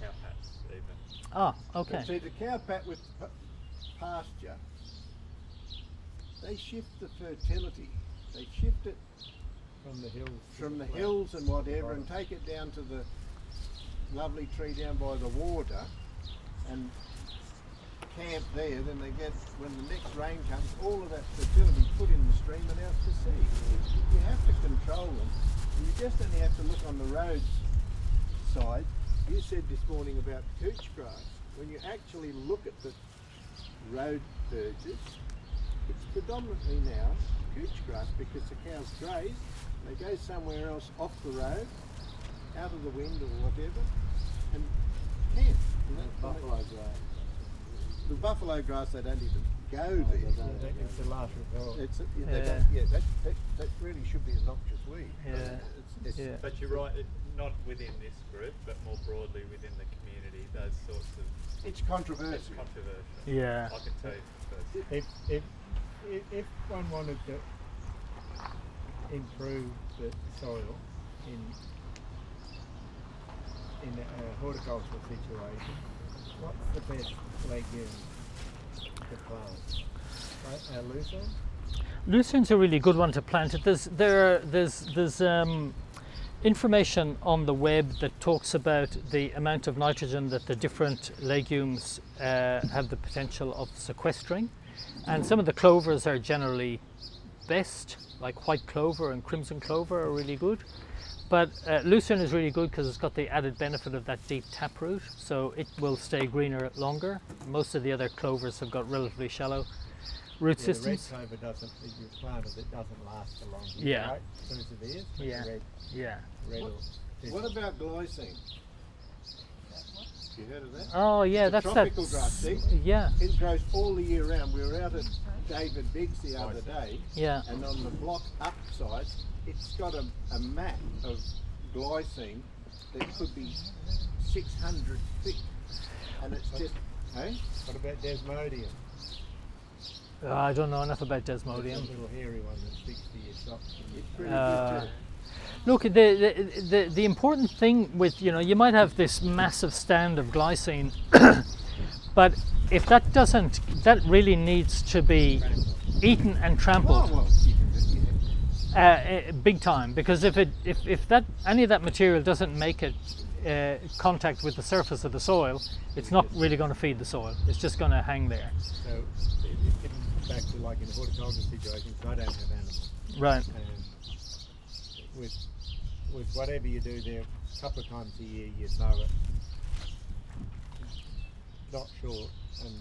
cowpats even. Ah, okay. But see, the cowpat with pasture, they shift the fertility. They shift it from the hills and whatever, and take it down to the lovely tree down by the water and camp there. Then they get, when the next rain comes, all of that fertility put in the stream and out to sea. You have to control them. You just only have to look on the road side you said this morning about couch grass. When you actually look at the road verges, it's predominantly now couch grass because the cows graze, they go somewhere else off the road, out of the wind or whatever, and camp. You know, Buffalo grass. the buffalo grass, they don't even go there. It's the last resort. That really should be a noxious weed. Yeah. It's But you're right, not within this group, but more broadly within the community, those sorts of... It's controversial. It's controversial. Yeah. I can tell you first. If one wanted to improve the soil in a horticultural situation, what's the best legume to plant? Lucerne? Lucerne's a really good one to plant. There's information on the web that talks about the amount of nitrogen that the different legumes have the potential of sequestering, and some of the clovers are generally best, like white clover and crimson clover are really good. But lucerne is really good because it's got the added benefit of that deep taproot, so it will stay greener longer. Most of the other clovers have got relatively shallow root systems. The red clover doesn't, if you planted it, doesn't last a long time. Yeah. Right? As soon as it is, but Yeah. the red, Yeah. red What about glycine? You heard of that? Oh yeah, It's a that's tropical that. grass, see? Yeah. It grows all the year round. We were out at David Biggs the other day, Yeah. and on the block upside, it's got a mat of glycine that could be 600 thick, and it's just, hey? What about desmodium? I don't know enough about There's a desmodium. little hairy one that sticks to your socks. It's pretty Uh, good too. Look, the important thing with, you might have this massive stand of glycine, but if that really needs to be eaten and trampled. Oh, well, you can just, Big time, because if any of that material doesn't make it contact with the surface of the soil, it's not really going to feed the soil. It's just going to hang there. So, getting back to like in horticultural situations, I don't have animals. Right. And with whatever you do there, a couple of times a year you mow it, not short, and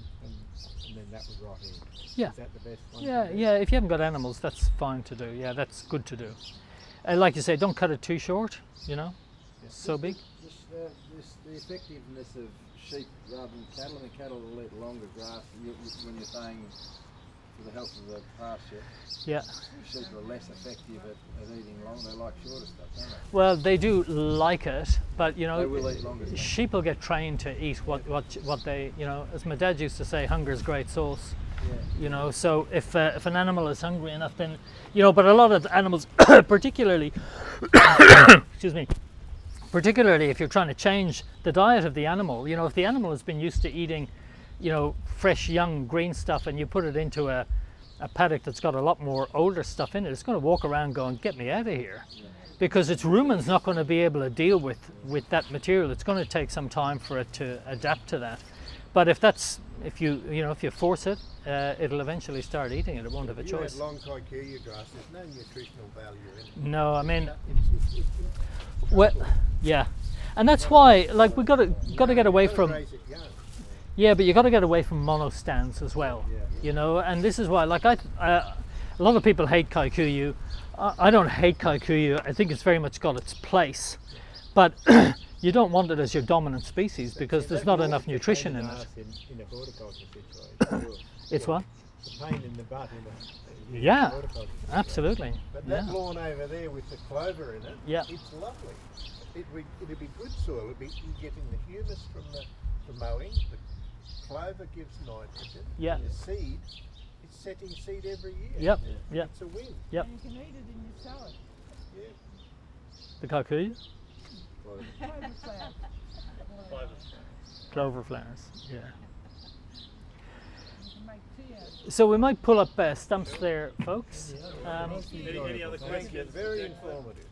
then that would rot in. Yeah. Is that the best one? Yeah, to do? yeah. If you haven't got animals, that's fine to do. Yeah, that's good to do. Like you say, don't cut it too short. So big. The effectiveness of sheep rather than cattle. I mean, cattle will eat longer grass when you're saying for the health of the pasture. Yeah. Sheep are less effective at eating long. They like shorter stuff, don't they? Well, they do like it, but They will eat longer stuff. sheep will get trained to eat what they, as my dad used to say, hunger is great sauce. Yeah. So if an animal is hungry enough, then but a lot of animals, particularly, excuse me, particularly if you're trying to change the diet of the animal, if the animal has been used to eating, fresh young green stuff, and you put it into a paddock that's got a lot more older stuff in it, it's going to walk around going, get me out of here. Because its rumen's not going to be able to deal with that material. It's going to take some time for it to adapt to that. But if you force it, it'll eventually start eating it. It won't have a If choice. you had long kikuyu grass, there's no nutritional value in it. No, I mean, It's well, yeah, and that's why, like, we got to get away from. Raise it young. Yeah, but you got to get away from mono stands as well. And this is why, like, a lot of people hate kikuyu. I don't hate kikuyu. I think it's very much got its place, but you don't want it as your dominant species because there's not enough nutrition in it. In a horticulture situation. It's what? It's a pain in the butt in a Yeah, horticulture situation. absolutely. But that Yeah. lawn over there with the clover in it, Yeah. it's lovely. It'd be good soil. You're getting the humus from the mowing. The clover gives nitrogen. Yeah. And the seed, it's setting seed every year. Yep. Yep. It's a win. Yep. And you can eat it in your salad. Yeah. The kikuyu, Clover flower. clover flowers. Yeah. You can make tea out of it. So we might pull up stumps there, folks. Any other Thank you. questions? Very informative.